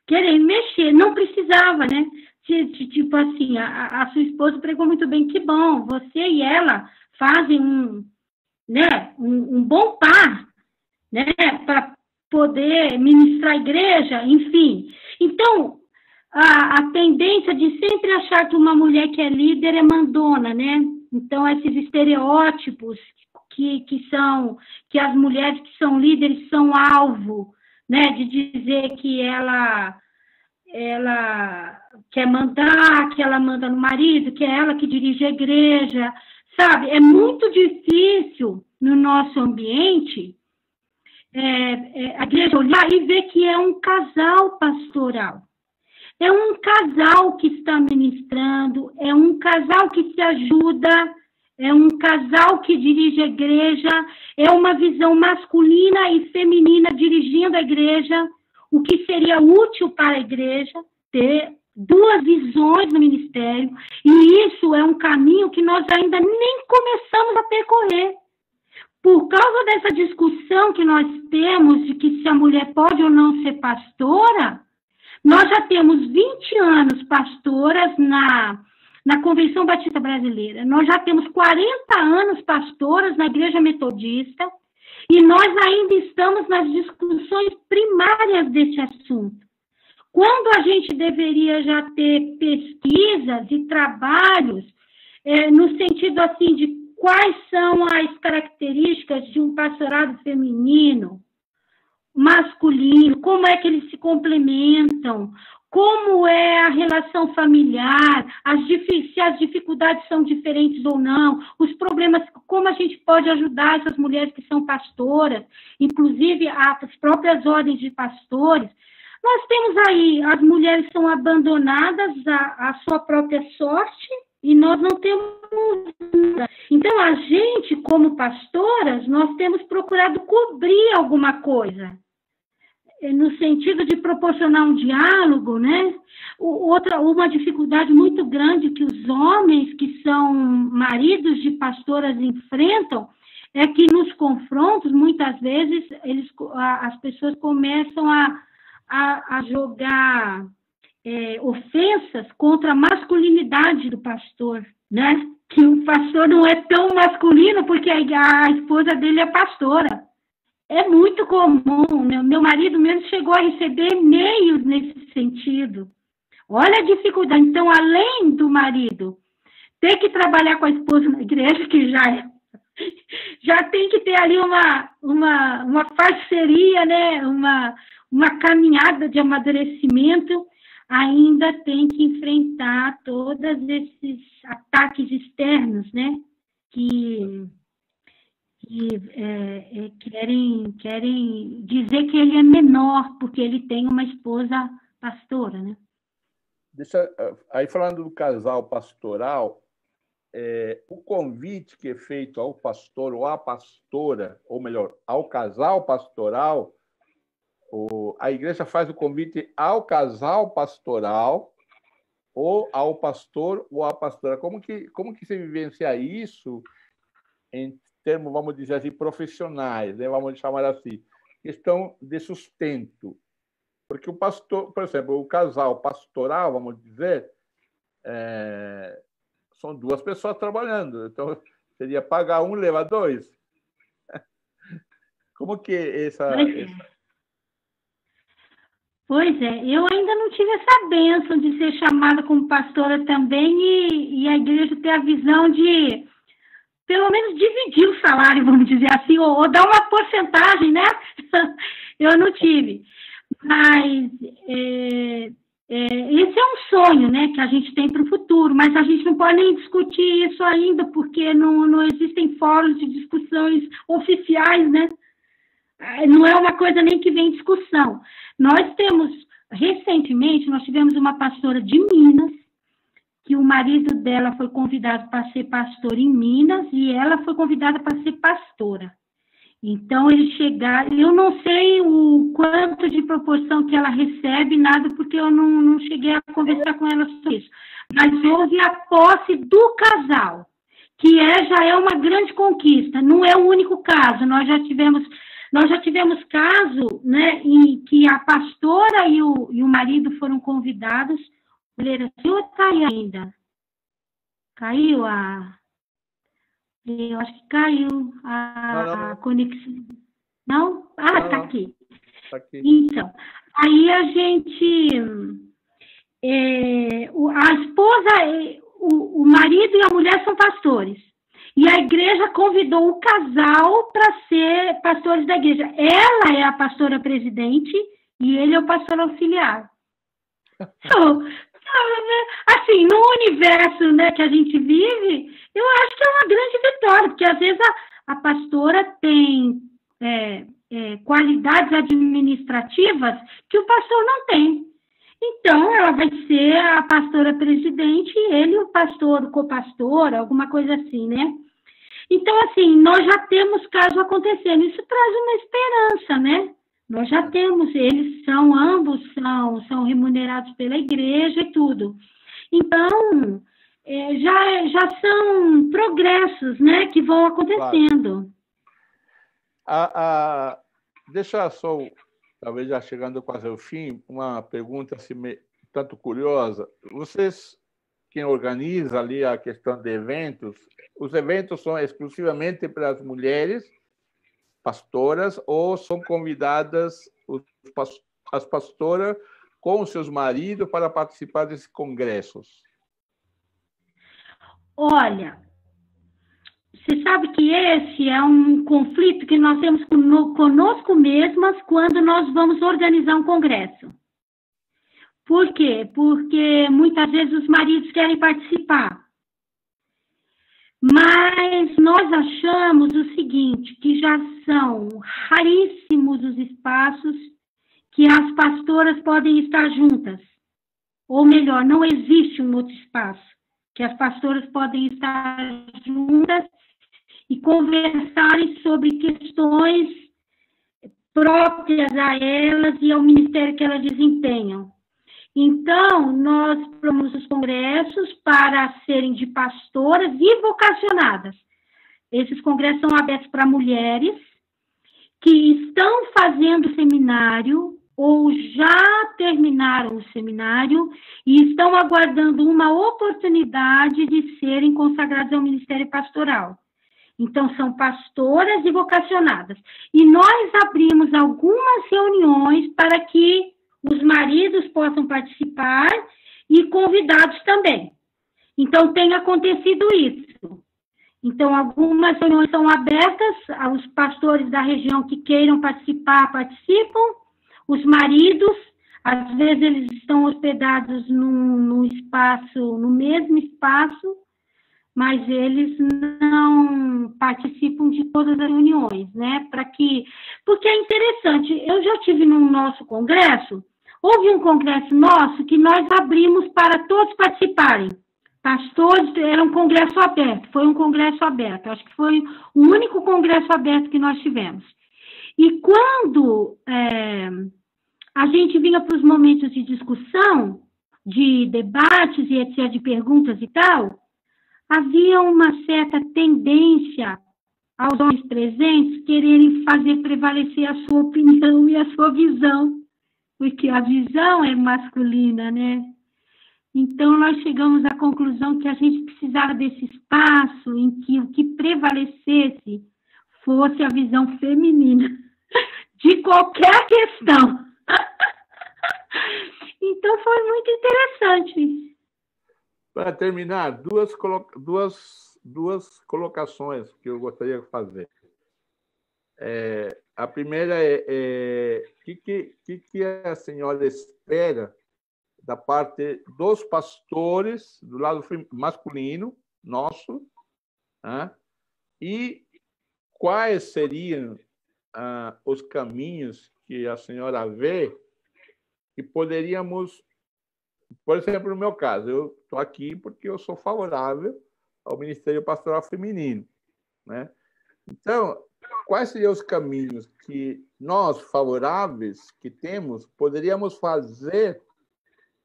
Querendo mexer, não precisava, né? Tipo assim, a sua esposa pregou muito bem, que bom, você e ela fazem um bom par, né? Para poder ministrar a igreja, enfim. Então, a tendência de sempre achar que uma mulher que é líder é mandona, né? Então, esses estereótipos que as mulheres que são líderes são alvo, né? De dizer que ela quer mandar, que ela manda no marido, que é ela que dirige a igreja, sabe? É muito difícil no nosso ambiente a igreja olhar e ver que é um casal pastoral. É um casal que está ministrando, é um casal que se ajuda, é um casal que dirige a igreja, é uma visão masculina e feminina dirigindo a igreja, o que seria útil para a igreja, ter duas visões no ministério, e isso é um caminho que nós ainda nem começamos a percorrer. Por causa dessa discussão que nós temos de que se a mulher pode ou não ser pastora, nós já temos 20 anos pastoras na Convenção Batista Brasileira, nós já temos 40 anos pastoras na Igreja Metodista, e nós ainda estamos nas discussões primárias desse assunto. Quando a gente deveria já ter pesquisas e trabalhos no sentido assim de quais são as características de um pastorado feminino, masculino, como é que eles se complementam, como é a relação familiar, se as dificuldades são diferentes ou não, os problemas, como a gente pode ajudar essas mulheres que são pastoras, inclusive as próprias ordens de pastores. Nós temos aí, as mulheres são abandonadas à sua própria sorte e nós não temos nada. Então, a gente, como pastoras, nós temos procurado cobrir alguma coisa, no sentido de proporcionar um diálogo, né? Uma dificuldade muito grande que os homens que são maridos de pastoras enfrentam é que nos confrontos, muitas vezes, as pessoas começam a jogar ofensas contra a masculinidade do pastor, né? Que o pastor não é tão masculino porque a esposa dele é pastora. É muito comum. Meu marido mesmo chegou a receber e-mails nesse sentido. Olha a dificuldade. Então, além do marido ter que trabalhar com a esposa na igreja, que já tem que ter ali uma parceria, né? Uma caminhada de amadurecimento, ainda tem que enfrentar todos esses ataques externos, né? Que querem dizer que ele é menor, porque ele tem uma esposa pastora, né? Aí, falando do casal pastoral, o convite que é feito ao pastor ou à pastora, ou melhor, ao casal pastoral, a igreja faz o convite ao casal pastoral ou ao pastor ou à pastora. Como que se vivencia isso em termos, vamos dizer assim, profissionais, né? Vamos chamar assim, questão de sustento? Porque o pastor, por exemplo, o casal pastoral, vamos dizer, são duas pessoas trabalhando, então seria pagar um, levar dois. Como que Pois é, eu ainda não tive essa bênção de ser chamada como pastora também e a igreja ter a visão de, pelo menos, dividir o salário, vamos dizer assim, ou dar uma porcentagem, né? Eu não tive. Mas esse é um sonho, né, que a gente tem para o futuro, mas a gente não pode nem discutir isso ainda, porque não existem fóruns de discussões oficiais, né? Não é uma coisa nem que vem em discussão. Recentemente, nós tivemos uma pastora de Minas, que o marido dela foi convidado para ser pastor em Minas, e ela foi convidada para ser pastora. Então, eles chegaram, eu não sei o quanto de proporção que ela recebe, nada, porque eu não cheguei a conversar com ela sobre isso. Mas houve a posse do casal, que já é uma grande conquista. Não é o único caso. Nós já tivemos caso, né, em que a pastora e o marido foram convidados. Mulher, assim, está aí ainda? Caiu eu acho que caiu a conexão. Não? Está aqui. Tá aqui. Então, aí a gente... a esposa, o marido e a mulher são pastores. E a igreja convidou o casal para ser pastores da igreja. Ela é a pastora presidente e ele é o pastor auxiliar. Então, assim, no universo, né, que a gente vive, eu acho que é uma grande vitória, porque às vezes a pastora tem qualidades administrativas que o pastor não tem. Então, ela vai ser a pastora presidente e ele o pastor, o copastor, alguma coisa assim, né? Então, assim, nós já temos caso acontecendo. Isso traz uma esperança, né? Nós já temos, ambos são remunerados pela igreja e tudo. Então, já são progressos, né, que vão acontecendo. Claro. Deixa só, talvez já chegando quase ao fim, uma pergunta assim, tanto curiosa. Vocês, quem organiza ali a questão de eventos, os eventos são exclusivamente para as mulheres pastoras ou são convidadas as pastoras com os seus maridos para participar desses congressos? Olha, você sabe que esse é um conflito que nós temos conosco mesmas quando nós vamos organizar um congresso. Por quê? Porque muitas vezes os maridos querem participar. Mas nós achamos o seguinte, que já são raríssimos os espaços que as pastoras podem estar juntas. Ou melhor, não existe um outro espaço que as pastoras podem estar juntas e conversarem sobre questões próprias a elas e ao ministério que elas desempenham. Então, nós promovemos os congressos para serem de pastoras e vocacionadas. Esses congressos são abertos para mulheres que estão fazendo seminário ou já terminaram o seminário e estão aguardando uma oportunidade de serem consagradas ao ministério pastoral. Então, são pastoras e vocacionadas. E nós abrimos algumas reuniões para que os maridos possam participar e convidados também. Então, tem acontecido isso. Então, algumas reuniões são abertas, os pastores da região que queiram participar, participam, os maridos, às vezes eles estão hospedados no mesmo espaço, mas eles não participam de todas as reuniões, né? Porque é interessante, eu já tive no nosso congresso, houve um congresso nosso que nós abrimos para todos participarem. Pastores, era um congresso aberto, foi um congresso aberto, acho que foi o único congresso aberto que nós tivemos. E quando a gente vinha para os momentos de discussão, de debates e etc., de perguntas e tal, havia uma certa tendência aos homens presentes quererem fazer prevalecer a sua opinião e a sua visão, porque a visão é masculina, né? Então, nós chegamos à conclusão que a gente precisava desse espaço em que o que prevalecesse fosse a visão feminina de qualquer questão. Então, foi muito interessante. Para terminar, duas colocações que eu gostaria de fazer. A primeira o que a senhora espera da parte dos pastores, do lado masculino, nosso, e quais seriam os caminhos que a senhora vê que poderíamos, por exemplo, no meu caso, eu estou aqui porque eu sou favorável ao Ministério Pastoral Feminino, né? Então, quais seriam os caminhos que nós, favoráveis, que temos, poderíamos fazer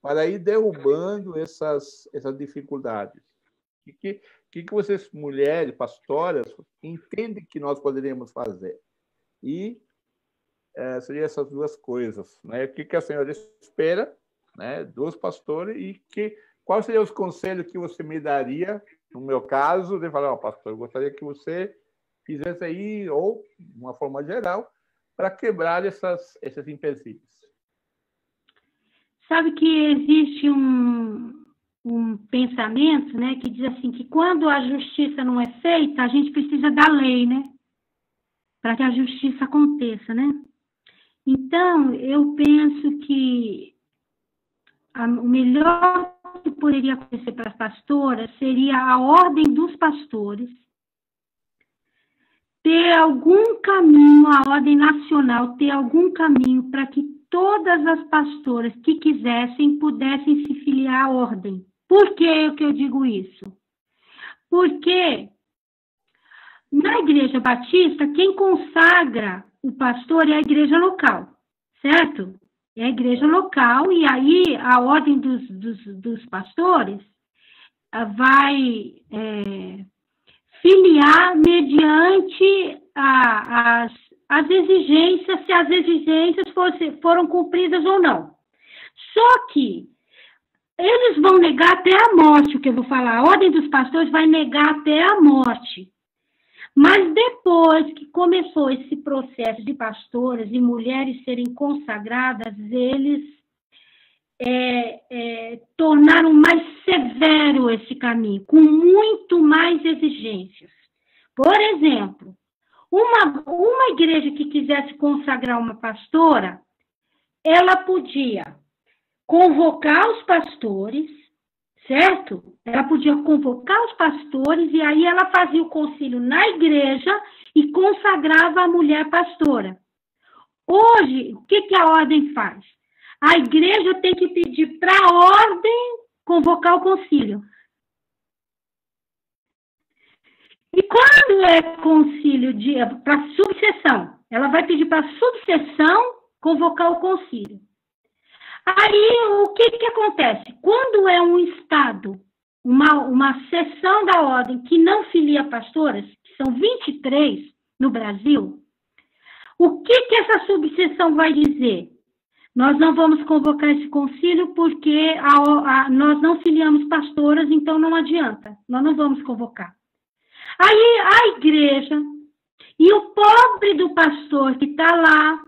para ir derrubando essas dificuldades? O que vocês, mulheres, pastoras, entendem que nós poderíamos fazer? E seriam essas duas coisas, né? O que a senhora espera, né, dos pastores, e quais seriam os conselhos que você me daria, no meu caso, de falar, pastor, eu gostaria que você fizesse aí, ou de uma forma geral, para quebrar esses empecilhos. Sabe que existe um pensamento, né, que diz assim, que quando a justiça não é feita, a gente precisa da lei, né, para que a justiça aconteça, né? Então, eu penso que o melhor que poderia acontecer para as pastoras seria a ordem dos pastores ter algum caminho, a ordem nacional ter algum caminho para que todas as pastoras que quisessem pudessem se filiar à ordem. Por que eu digo isso? Porque na Igreja Batista, quem consagra o pastor é a igreja local, certo? É a igreja local, e aí a ordem dos pastores vai filiar mediante as exigências, se as exigências foram cumpridas ou não. Só que eles vão negar até a morte, o que eu vou falar. A ordem dos pastores vai negar até a morte. Mas depois que começou esse processo de pastoras e mulheres serem consagradas, eles tornaram mais severo esse caminho, com muito mais exigências. Por exemplo, uma igreja que quisesse consagrar uma pastora, ela podia convocar os pastores, certo? Ela podia convocar os pastores e aí ela fazia o concílio na igreja e consagrava a mulher pastora. Hoje, o que a ordem faz? A igreja tem que pedir para a ordem convocar o concílio. E quando é concílio para subseção, ela vai pedir para a subseção convocar o concílio. Aí, o que acontece? Quando é um estado, uma seção da ordem que não filia pastoras, que são 23 no Brasil, o que essa subseção vai dizer? Nós não vamos convocar esse concílio porque nós não filiamos pastoras, então não adianta, nós não vamos convocar. Aí a igreja e o pobre do pastor que está lá,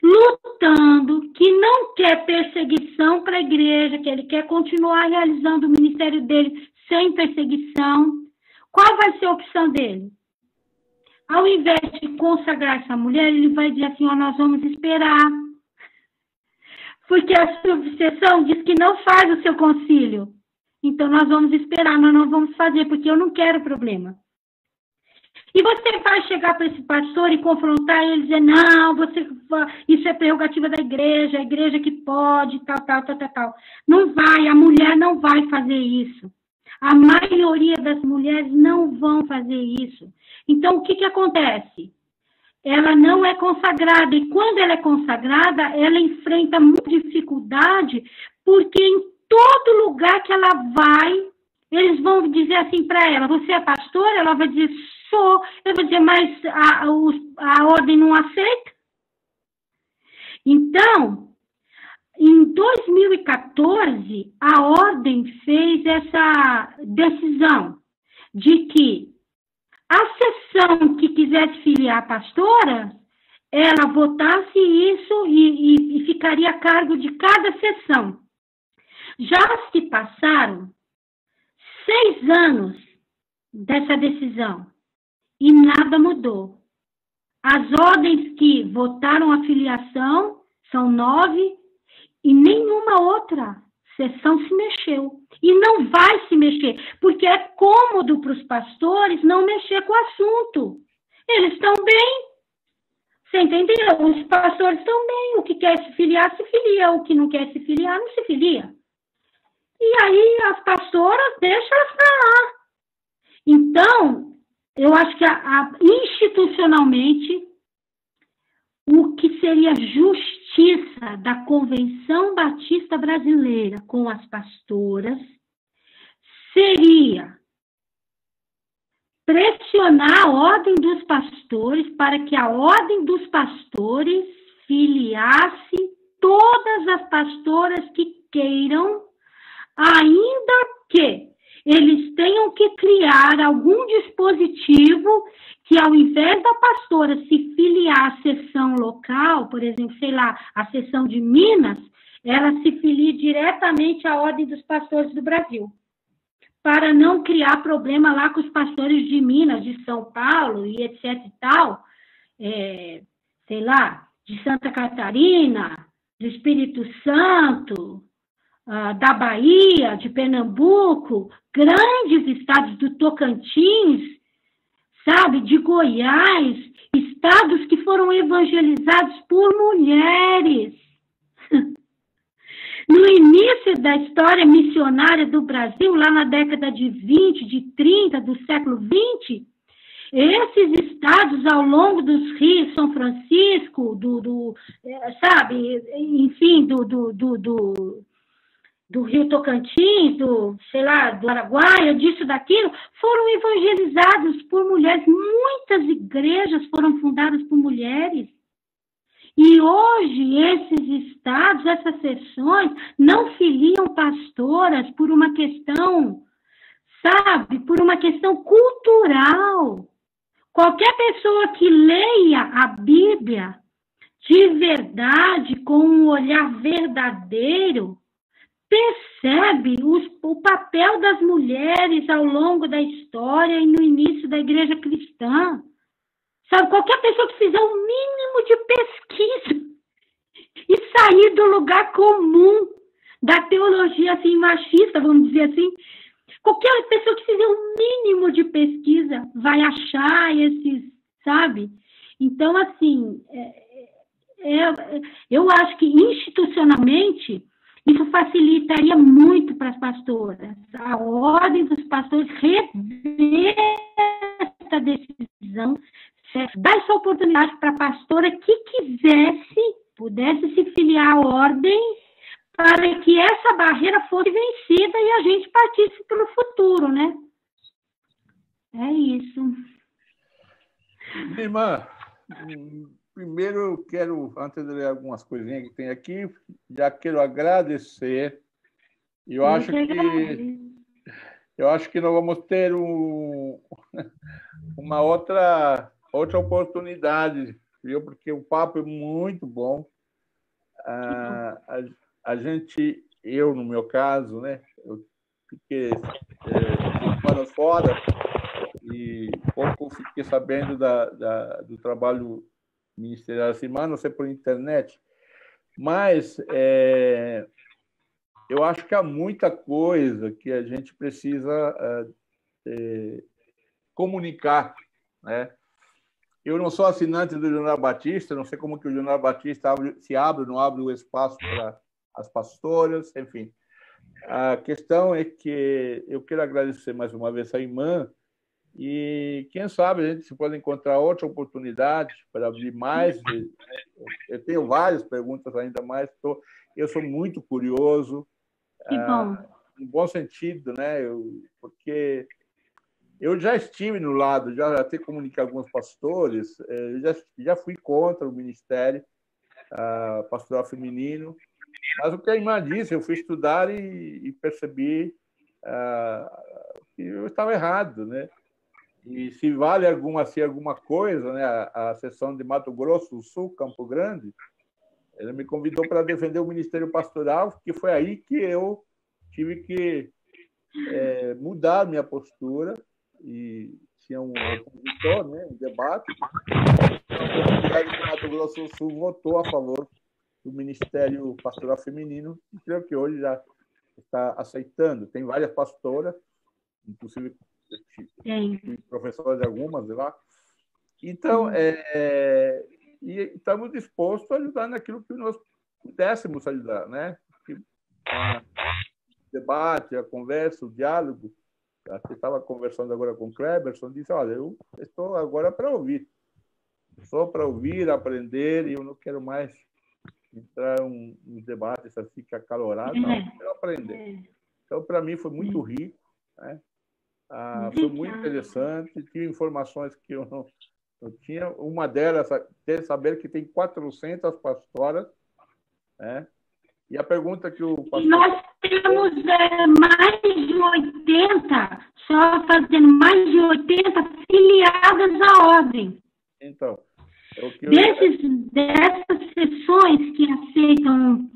lutando, que não quer perseguição para a igreja, que ele quer continuar realizando o ministério dele sem perseguição, qual vai ser a opção dele? Ao invés de consagrar essa mulher, ele vai dizer assim, nós vamos esperar. Porque a subseção diz que não faz o seu concílio. Então, nós vamos esperar, nós não vamos fazer, porque eu não quero problema. E você vai chegar para esse pastor e confrontar ele e dizer, não, isso é prerrogativa da igreja, a igreja que pode, tal. Não vai, a mulher não vai fazer isso. A maioria das mulheres não vão fazer isso. Então, o que acontece? Ela não é consagrada, e quando ela é consagrada, ela enfrenta muita dificuldade, porque em todo lugar que ela vai, eles vão dizer assim para ela, você é pastora? Ela vai dizer, sou. Eu vou dizer, mas a ordem não aceita? Então, em 2014, a ordem fez essa decisão de que a seção que quisesse filiar a pastora, ela votasse isso e ficaria a cargo de cada seção. Já se passaram 6 anos dessa decisão e nada mudou. As ordens que votaram a filiação são 9 e nenhuma outra seção se mexeu. E não vai se mexer, porque é cômodo para os pastores não mexer com o assunto. Eles estão bem. Você entendeu? Os pastores estão bem. O que quer se filiar, se filia. O que não quer se filiar, não se filia. E aí as pastoras deixam elas para lá. Então, eu acho que institucionalmente, o que seria justiça da Convenção Batista Brasileira com as pastoras seria pressionar a ordem dos pastores para que a ordem dos pastores filiasse todas as pastoras que queiram, ainda que eles tenham que criar algum dispositivo que, ao invés da pastora se filiar à seção local, por exemplo, sei lá, a seção de Minas, ela se filie diretamente à Ordem dos Pastores do Brasil, para não criar problema lá com os pastores de Minas, de São Paulo e etc e tal, sei lá, de Santa Catarina, do Espírito Santo, da Bahia, de Pernambuco, grandes estados do Tocantins, sabe, de Goiás, estados que foram evangelizados por mulheres. No início da história missionária do Brasil, lá na década de 20, de 30, do século 20, esses estados, ao longo dos rios, São Francisco, sabe, enfim, do Rio Tocantins, sei lá, do Araguaia, disso, daquilo, foram evangelizados por mulheres. Muitas igrejas foram fundadas por mulheres. E hoje, esses estados, essas seções, não filiam pastoras por uma questão, sabe, por uma questão cultural. Qualquer pessoa que leia a Bíblia de verdade, com um olhar verdadeiro, percebe o papel das mulheres ao longo da história e no início da igreja cristã. Sabe, qualquer pessoa que fizer um mínimo de pesquisa e sair do lugar comum da teologia assim, machista, vamos dizer assim, qualquer pessoa que fizer um mínimo de pesquisa vai achar esses, sabe? Então, assim, eu acho que institucionalmente isso facilitaria muito para as pastoras. A ordem dos pastores rever essa decisão, dar essa oportunidade para a pastora que pudesse se filiar à ordem, para que essa barreira fosse vencida e a gente partisse para o futuro, né? É isso. Irmã, primeiro eu quero, antes de ler algumas coisinhas que tem aqui, já quero agradecer. Eu acho que eu acho que nós vamos ter uma outra oportunidade, viu? Porque o papo é muito bom. A gente, eu no meu caso, né? Eu fiquei 5 anos fora e pouco fiquei sabendo do trabalho ministerial assim, mas não sei por internet. Mas eu acho que há muita coisa que a gente precisa comunicar, né? Eu não sou assinante do Jornal Batista, não sei como que o Jornal Batista se abre ou não abre o espaço para as pastoras, enfim. A questão é que eu quero agradecer mais uma vez a irmã e, quem sabe, a gente se pode encontrar outra oportunidade para abrir mais. Eu tenho várias perguntas ainda mais, eu sou muito curioso, Que bom. no bom sentido, né? Porque eu já estive no lado, já até comuniquei com alguns pastores, já fui contra o ministério pastoral feminino, mas o que a irmã disse, eu fui estudar e percebi que eu estava errado, né? E se vale alguma coisa, né? A seção de Mato Grosso do Sul, Campo Grande, ela me convidou para defender o ministério pastoral, que foi aí que eu tive que mudar minha postura, e tinha um opositor, né, um debate. A comunidade do Mato Grosso do Sul votou a favor do Ministério Pastoral Feminino, e creio que hoje já está aceitando. Tem várias pastoras, inclusive professoras de algumas de lá. Então, e estamos dispostos a ajudar naquilo que nós pudéssemos ajudar, né? O debate, a conversa, o diálogo. Eu estava conversando agora com o Kleberson, disse, olha, eu estou agora para ouvir. Só para ouvir, aprender, e eu não quero mais entrar em debates assim que acalorado, não, eu quero aprender. Então, para mim, foi muito rico, né? Foi muito interessante, tive informações que eu não tinha. Uma delas, saber que tem 400 pastoras, né? E a pergunta que o pastor... Nós temos mais de 80, só fazendo mais de 80 filiadas à ordem. Então, dessas sessões que aceitam,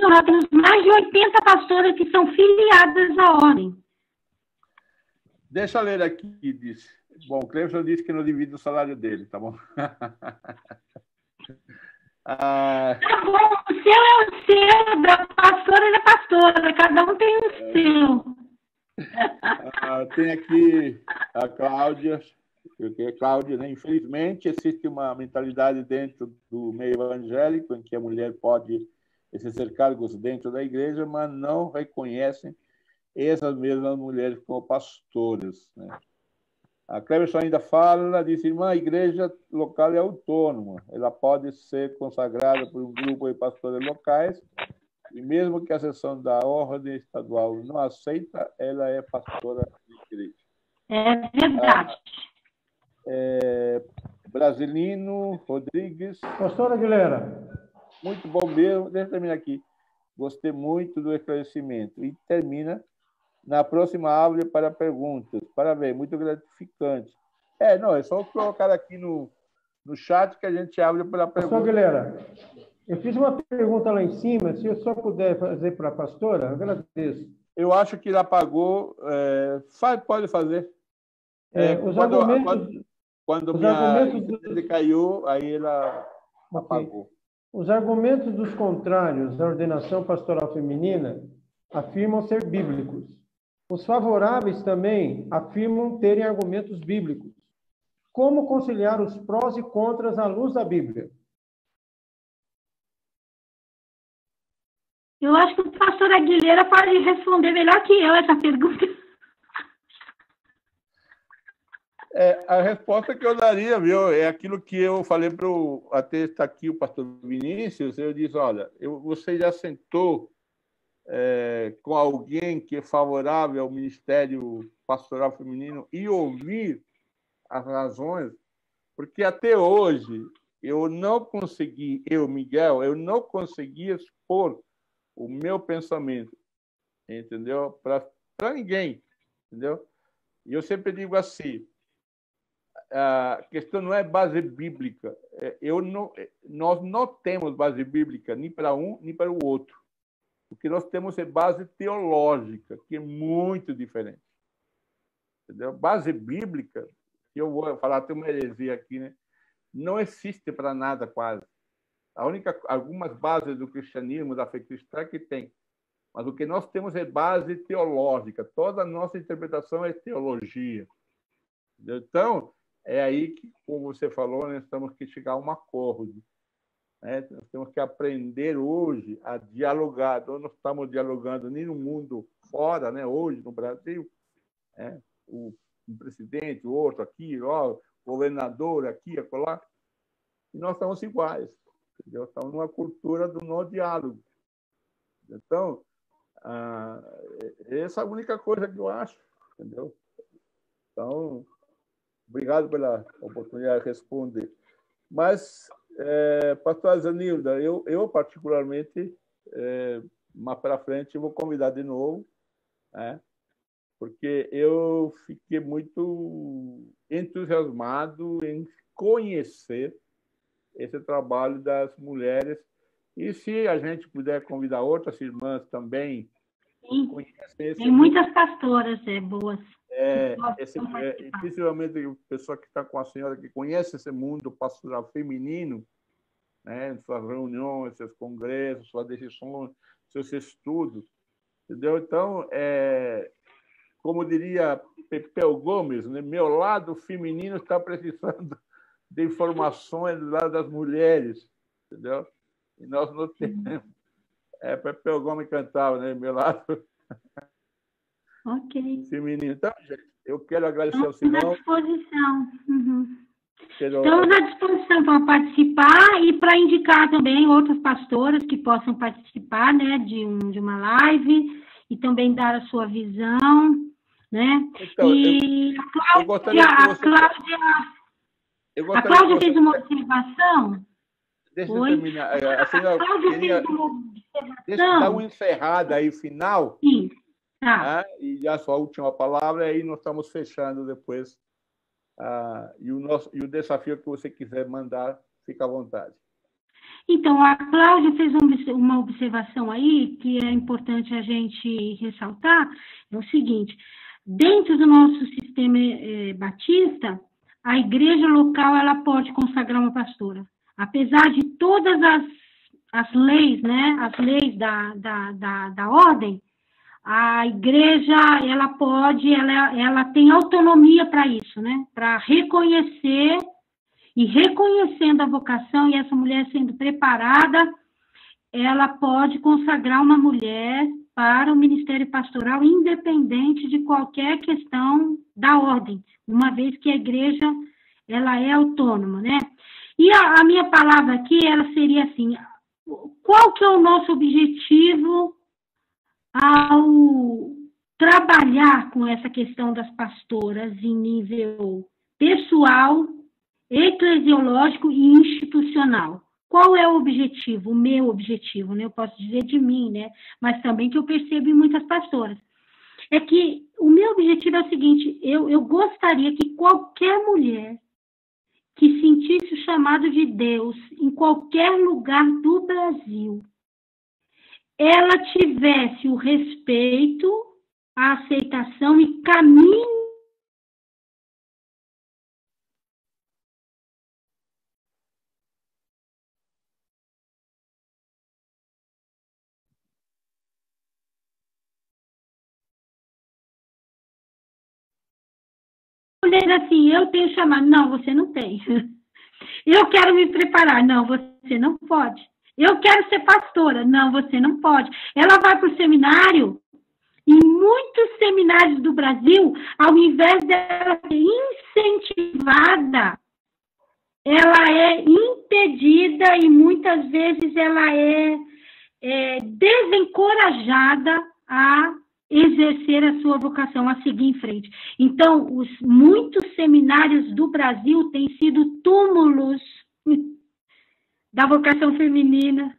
nós temos mais de 80 pastoras que são filiadas à ordem. Deixa eu ler aqui, disse. Bom, o Cleverson disse que não divide o salário dele, tá bom? Tá bom, o seu é o seu, da pastora é pastora, cada um tem o seu. Tem aqui a Cláudia, Cláudia, né? Infelizmente, existe uma mentalidade dentro do meio evangélico em que a mulher pode exercer cargos dentro da igreja, mas não reconhecem essas mesmas mulheres como pastoras, né? A Cleverson ainda fala, diz, irmã, a igreja local é autônoma, ela pode ser consagrada por um grupo de pastores locais, e mesmo que a seção da ordem estadual não aceita, ela é pastora de igreja. É verdade. Brasilino Rodrigues. Pastora Aguilera. Muito bom mesmo. Deixa eu terminar aqui. Gostei muito do esclarecimento. E termina na próxima aula para perguntas. Parabéns, muito gratificante. É só colocar aqui no chat que a gente abre para perguntas. Pastor Aguilera, eu fiz uma pergunta lá em cima, se eu só puder fazer para a pastora, agradeço. Eu acho que ela apagou. Pode fazer. Os argumentos... Quando minha internet caiu, aí ela apagou. Os argumentos dos contrários à ordenação pastoral feminina afirmam ser bíblicos. Os favoráveis também afirmam terem argumentos bíblicos. Como conciliar os prós e contras à luz da Bíblia? Eu acho que o pastor Aguilera pode responder melhor que eu essa pergunta. A resposta que eu daria, viu, é aquilo que eu falei para até está aqui o pastor Vinícius. Eu disse, olha, você já sentou com alguém que é favorável ao ministério pastoral feminino e ouvir as razões, porque até hoje Miguel, eu não consegui expor o meu pensamento, entendeu? Para ninguém. entendeu? E eu sempre digo assim, a questão não é base bíblica. Nós não temos base bíblica nem para um nem para o outro. O que nós temos é base teológica, que é muito diferente. Entendeu? Base bíblica, que eu vou falar até uma heresia aqui, né? Não existe para nada quase. Algumas bases do cristianismo, da fé cristã, que tem. Mas o que nós temos é base teológica. Toda a nossa interpretação é teologia. Entendeu? Então, é aí que, como você falou, nós temos que chegar a um acordo. Né? Nós temos que aprender hoje a dialogar. Nós não estamos dialogando nem no mundo fora, né? Hoje, no Brasil, né? Um presidente, o outro aqui, ó, governador aqui, acolá. E nós estamos iguais. Entendeu? Estamos numa cultura do não diálogo. Então, essa é a única coisa que eu acho. Entendeu? Então, obrigado pela oportunidade de responder. Mas, pastor Zanilda, eu particularmente, mais para frente, vou convidar de novo, né? Porque eu fiquei muito entusiasmado em conhecer esse trabalho das mulheres. E se a gente puder convidar outras irmãs também, tem muitas pastoras boas. Principalmente o pessoal que está com a senhora, que conhece esse mundo pastoral feminino, né, suas reuniões, seus congressos, suas decisões, seus estudos, entendeu? Então, como diria Pepeu Gomes, né, meu lado feminino está precisando de informações do lado das mulheres, entendeu? E nós não temos. Pepeu Gomes cantava, né, meu lado feminino. Então, gente, eu quero agradecer ao Simão. Estamos à disposição. Estamos à disposição para participar e para indicar também outras pastoras que possam participar, né, de uma live e também dar a sua visão, né? Então, e a Cláudia fez uma observação. Deixa eu terminar. A Cláudia fez uma observação. Deixa eu dar uma encerrada aí, final. Sim. Tá. E a sua última palavra, aí nós estamos fechando depois. E o desafio que você quiser mandar, fica à vontade. Então, a Cláudia fez uma observação aí que é importante a gente ressaltar, é o seguinte: dentro do nosso sistema batista, a igreja local ela pode consagrar uma pastora. Apesar de todas as leis, né, as leis da ordem, a igreja, ela tem autonomia para isso, né? Para reconhecer e reconhecendo a vocação e essa mulher sendo preparada, ela pode consagrar uma mulher para o ministério pastoral, independente de qualquer questão da ordem, uma vez que a igreja, ela é autônoma, né? E a minha palavra aqui, ela seria assim: qual que é o nosso objetivo ao trabalhar com essa questão das pastoras em nível pessoal, eclesiológico e institucional? Qual é o objetivo? O meu objetivo, né? Eu posso dizer de mim, né? Mas também que eu percebo em muitas pastoras. É que o meu objetivo é o seguinte: eu gostaria que qualquer mulher que sentisse o chamado de Deus em qualquer lugar do Brasil, ela tivesse o respeito, a aceitação e caminho mulher assim: eu tenho chamado. Não, você não tem. Eu quero me preparar. Não, você não pode. Eu quero ser pastora. Não, você não pode. Ela vai para o seminário, e muitos seminários do Brasil, ao invés dela ser incentivada, ela é impedida e muitas vezes ela é desencorajada a exercer a sua vocação, a seguir em frente. Então, muitos seminários do Brasil têm sido túmulos da vocação feminina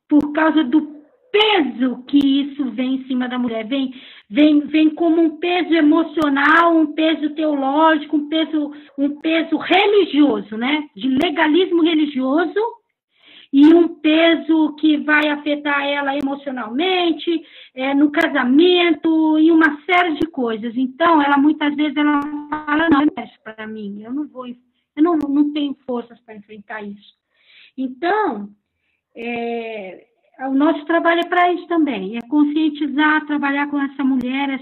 por causa do peso que isso vem em cima da mulher, vem como um peso emocional, um peso teológico, um peso religioso, né? De legalismo religioso, e um peso que vai afetar ela emocionalmente, no casamento, e uma série de coisas. Então, ela muitas vezes ela fala, não é isso para mim, eu não tenho forças para enfrentar isso. Então, o nosso trabalho é para isso também, é conscientizar, trabalhar com essa mulher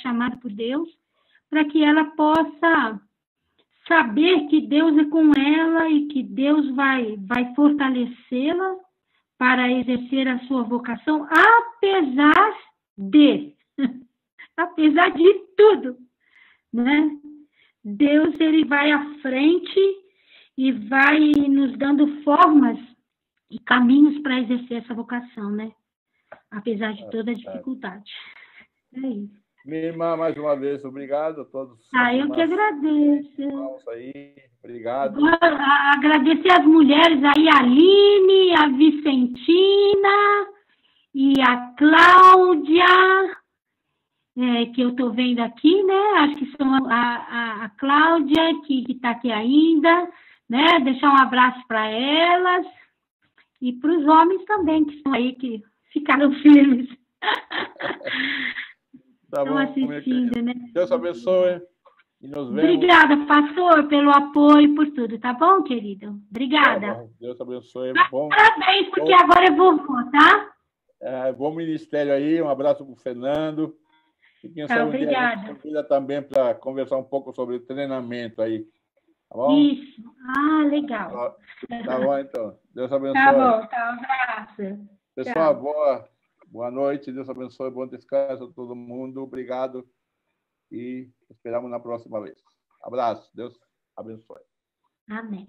chamada por Deus, para que ela possa saber que Deus é com ela e que Deus vai fortalecê-la para exercer a sua vocação, apesar de tudo, né? Deus, ele vai à frente e vai nos dando formas e caminhos para exercer essa vocação, né? Apesar de toda a dificuldade. É isso. Minha irmã, mais uma vez, obrigado a todos. Eu que agradeço. Aí, obrigado. Agradecer as mulheres aí, a Aline, a Vicentina e a Cláudia, que eu estou vendo aqui, né? Acho que são a Cláudia, que está aqui ainda, né? Deixar um abraço para elas e para os homens também, que estão aí, que ficaram firmes. Tá bom, assistindo, né? Deus abençoe e nos vemos. Obrigada, pastor, pelo apoio e por tudo, tá bom, querido? Obrigada. Tá bom. Deus abençoe. Parabéns, porque agora é vovô, tá? Bom ministério aí, um abraço para o Fernando. E quem sabe obrigada. Um dia a gente convida também para conversar um pouco sobre treinamento aí. Tá bom? Isso. Legal. Tá bom, então. Deus abençoe. Tá bom, tá. Um abraço. Pessoal, boa noite. Deus abençoe. Bom descanso a todo mundo. Obrigado. E esperamos na próxima vez. Abraço. Deus abençoe. Amém.